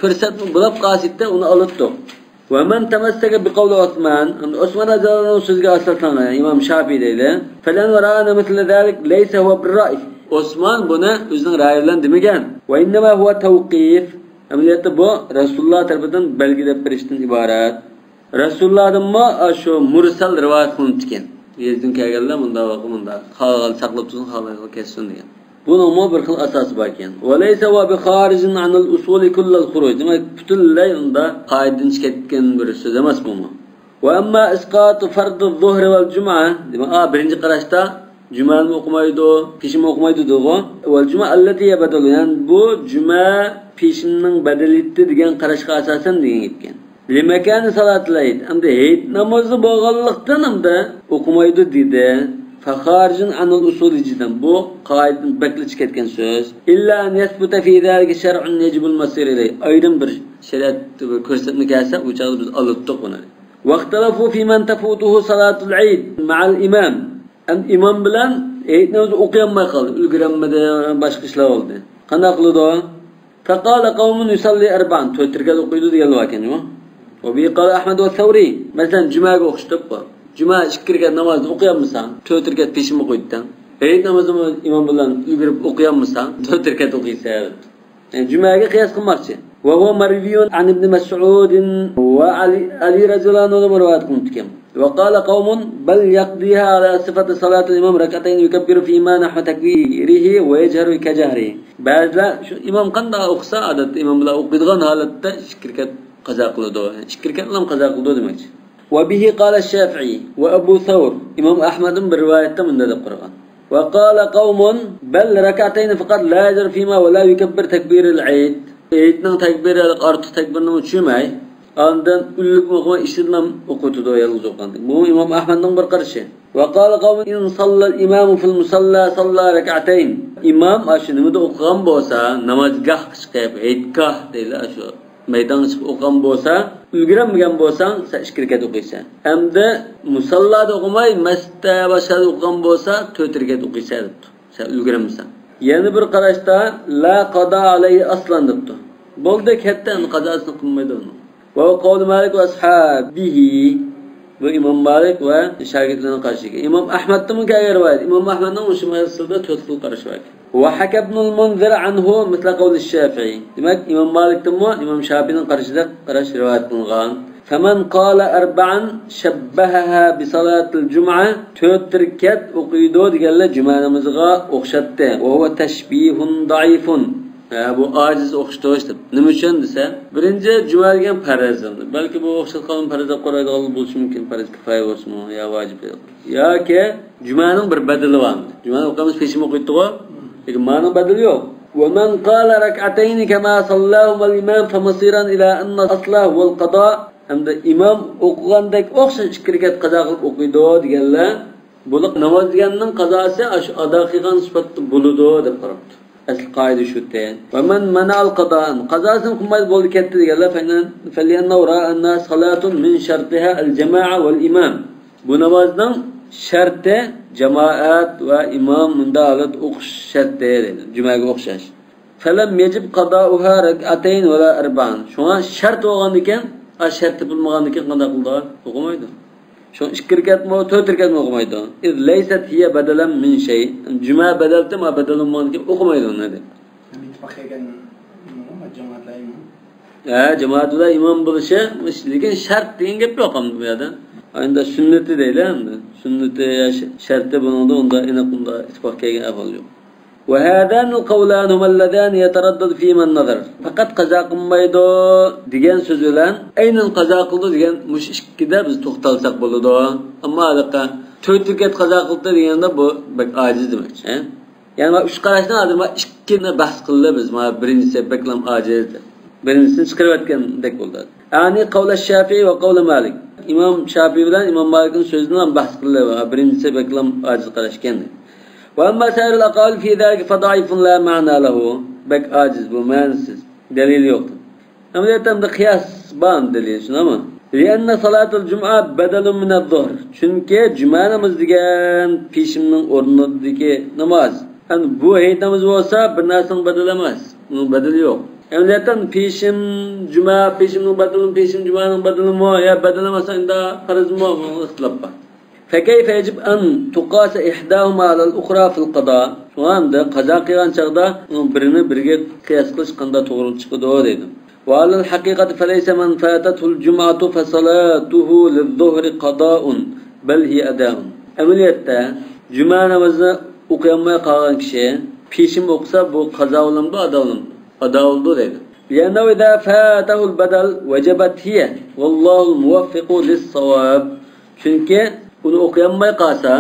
فرصة بلاب قاسيته ونقلته ومن تمسك بقول عثمان أن عثمان رضي سوزga aslatana İmam Şafii deydi. Falan ra'ana مثل ذلك ليس هو بالرأي. Osman buni o'zining ra'yi bilan demagan. Va innama huwa tawqif. Amaliyotda bu Rasululloh tarafidan belgilab berishdan iborat. Rasulullohdan shu mursal rivoyat qilingan. Yezdin kelganlar bunda vaqı bunda. Xalqal saqlab tursun, xalqal kessin degan. Bunun mu bir xil asosi bor ekan. Va laysa va bi kharijin anil usul kullal khuruj. Demak, butunlay unda qoidadan chiqayotgan bir so'z emas bu. Va amma isqat fard az-zuhr wal jum'a. Demak, birinchi qarashda jumani o'qimaydi, peshinni o'qimaydi deydi. Val jum'a allati yabadalu. Yani bu juma peshinning badaliti degan qarashga asosan degan ekan. Limakani salatul Eid. Hamda Eid namozi bo'lganlikdan hamda o'qimaydi dedi. Fakharijin anil usuli jidan. Bu qoidadan baklish ketgan so'z. Illa an yasbuta fi zalika shar'un yajibul masir ilay. Ayrim bir shariat ko'rsatma kelsa, u chog'da biz olibdik buni. Vaqtalafu fi man tafutuhu salatul Eid ma'al imam. İmam bilan Eid namozi o'qiyolmay qoldi. Ulgurmadi, boshqa ishlar oldi. Qanday qildi o? Faqala qawmun yusalli arba'an. 4 rakat o'qiydi degan ekan-ku. Wa bi qala Ahmad va Thawri. Masalan, jumaga o'qishib bor. Juma 2 rakat namozni o'qiyolmasan, 4 rakat peshinni qo'ydidan. Eid namozini imom bilan ulgurib o'qiyolmasan, 4 rakat o'qiysan. Yani jumaga qiyos qilmoqchi. Wa huwa marviyun an ibn Mas'ud wa Ali radhiyallohu anhu rivoyat qilgan. وقال قوم بل يقضيها على صفة صلاة الإمام ركعتين يكبر فيما نحو تكبيره ويجهر كجهره. بعضلا شو إمام قندا أقصى عدد إمام لا أقدغن حالته شكركت قضاء قلده شكركت لم قضاء قلده دمج. وبه قال الشافعي وأبو ثور إمام أحمد برواية من هذا القرآن. وقال قوم بل ركعتين فقط لا يجهر فيما ولا يكبر تكبير العيد. عيدنا تكبير الأرض تكبرنا مشوماي. Ondan ulug' o'qima ishlam o'qitdi yolg'iz o'qandi. Bu Imom Ahmadning bir qarashi. Va qala qawm in sallal imamu fil musalla salla rak'atayn. Imom ashunimda o'qigan bo'lsa, namozgah chiqib, aytgah deylar shu. Maydon chiqib o'qigan bo'lsa, ulgurmagan bo'lsang, sen 2 rakat o'qiysan. Hamda musallada o'qimay, masjidda boshqa o'qigan bo'lsa, 4 rakat o'qiysan debdi. Sen ulgurmasan. Yana bir qarashda la qada alayhi aslan debdi. Bo'ldi kattaning qazosini qilmaydi uni. وقول مالك وأصحابه وإمام مالك وشاكرنا قرشك إمام أحمد تمك رواية إمام أحمد نوش ما يصل تدخل قرشك وحكى ابن المنذر عنه مثل قول الشافعي لماذا إمام مالك تمو إمام شافعي قرش رواية بنغان فمن قال 4 شبهها بصلاة الجمعة تتركت وقيدود قال جمعة مزغا أخشت وهو تشبيه ضعيف. Bu aciz o'qishdi. Nima uchun desa, birinchi juma degan farz. Balki bu o'xshat qolgan farz deb qaraydigan bo'lishi mumkin, farz kifoya bo'lsin yo vojib. Yoki jumaning bir badali bor. Jumani o'qamiz peshin o'qiydi-ku, lekin ma'no badali yo'q. Wa man qala rak'atayn kama sallahu al-imam famasiran ila anna aslahu wal qada. Hamda imom o'qigandek o'xshash 2 rakat qazo qilib o'qiydi deganlar, bu namoz deganning qazosi shu ado qilgan sifatda bo'ladi deb qarabdi. Asl qoida shu te. Va man manal qada'an qazasin qilmay bo'ldi ketdi deganlar falyanna ra anna salatun min shartiha al-jama'a wal imam. Bu namozning sharti jamoat va imom mundalat o'qish sharti dedi. Jumaga o'xshash. Falam yajib qada'uha rak'atayn va la arba'an. Shunga shart bo'lgan ekan, sharti bo'lmagan ekan qanday qildi? O'qimaydi. Şu 2 rakatmi 4 rakatmi o'qimaydi. İz laysat hiya badalan min shay. Juma badalti ma badalunmanki o'qimaydi uni deb.
İttifoq qilgan jamoatlarmi?
Jamoatlar imom bo'lishi, lekin shart degan gap yo'q ham bu yerda. Endi sunnati deylar endi. Sunnati sharti buningda unda aniq unda ittifoq qilgan ahvol yo'q. Wa hadan al-qawlan huma alladhan yataraddad fi man nazar. Faqat qazo qilmaydi degan so'z bilan aynan qazo qildi degan mush ikkida biz to'xtalsak bo'ladi. Ammo adaqa 4 rakat qazo qildi deganda bu bak ojiz demak. Ya'ni 3 qarashdan hozir 2ni bahs qildi biz. Mana birinchisi baklam ojiz. Birinchisini chiqarib o'tgandek bo'ldi. Ani qavla Shafi'i va qavla Malik. Imom Shafi'i bilan Imom Malikning so'zidan bahs qildi. Birinchisi baklam ojiz qarashgan. وأما سائر الأقوال في ذلك فضعيف لا معنى له بك عاجز بمانسز دليل يوقت أما يتم قياس بان دليل شنو لأن صلاة الجمعة بدل من الظهر çünkü cuma namazı degan peşimning o'rnidagi namoz. Yani bu hayit namazı olsa bir narsaning badali emas. Uning badali yo'q. Emniyetten peşim cuma peşimning badali peşim jumaning badali mo ya badali emas unda farz mo ixtilof bor. فكيف يجب أن تقاس إحداهما على الأخرى في القضاء؟ Şu anda qazo qilgan chaqda birini biriga qiyos qilish qanday to'g'ri chiqadi dedim. وعلى الحقيقة فليس من فاتته الجمعة فصلاته للظهر قضاء بل هي أداء. amaliyotda juma namozini o'qiolmay qolgan kishi peshin o'qisa bu qazo olinadi, ado olinadi. Ado oldu deydi. لأنه إذا فاته البدل وجبت هي والله الموفق للصواب. Çünkü bunu o'qiolmay qolsa,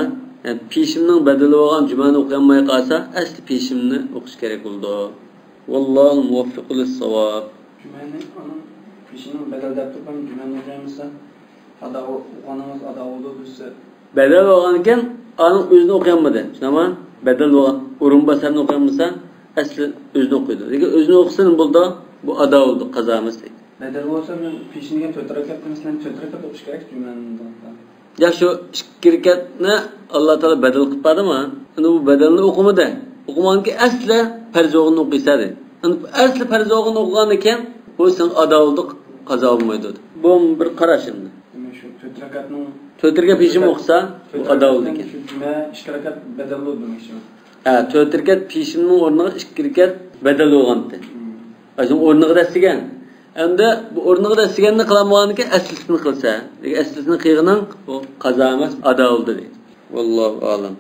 yani peshimning badali bo'lgan jumani o'qiolmay qolsa, asli peshimni o'qish kerak bo'ldi. Vallohu muwaffiq lis-sawab.
Jumani onun peshinin badal deb turgan jumani o'qiymiz. Ado o'qanimiz ado bo'ldi desa.
Badal bo'lgan ekan, onun o'zini o'qiolmadi. Tushunami? Badal bo'lgan o'rin basarni o'qiolmasa, asli o'zini o'qiydi. Lekin o'zini o'qisin bo'ldi, bu ado bo'ldi, qazomiz deydi.
Badal bo'lsa men peshiniga 4 rakat masalan 4 rakat o'qish kerak jumanidan.
Ya şu 2 rekatni Alloh taolo badal qilib qo'ydimi? Endi bu badalni o'qimadi. O'qimanki asli farzog'ini o'qisadi. Endi asli farzog'ini o'qigan ekan, bu sen ado bo'ldi, qazo bo'lmaydi. Bu bir qarash endi.
Demak shu 4 rakatning
4 rekat peshim o'qisa, bu ado bo'ldi ekan.
Shu juma 2 rakat badal bo'ldi demakchi.
Ha, 4 rekat peshimning o'rniga 2 rekat badal bo'lgandi. Ajin o'rniga dasigan. Endi bu o'rniga dasiganni qilamaganki aslisini qilsa, lekin aslisini qilganing bu qazo emas, ado bo'ldi deydi. Vallohu a'lam.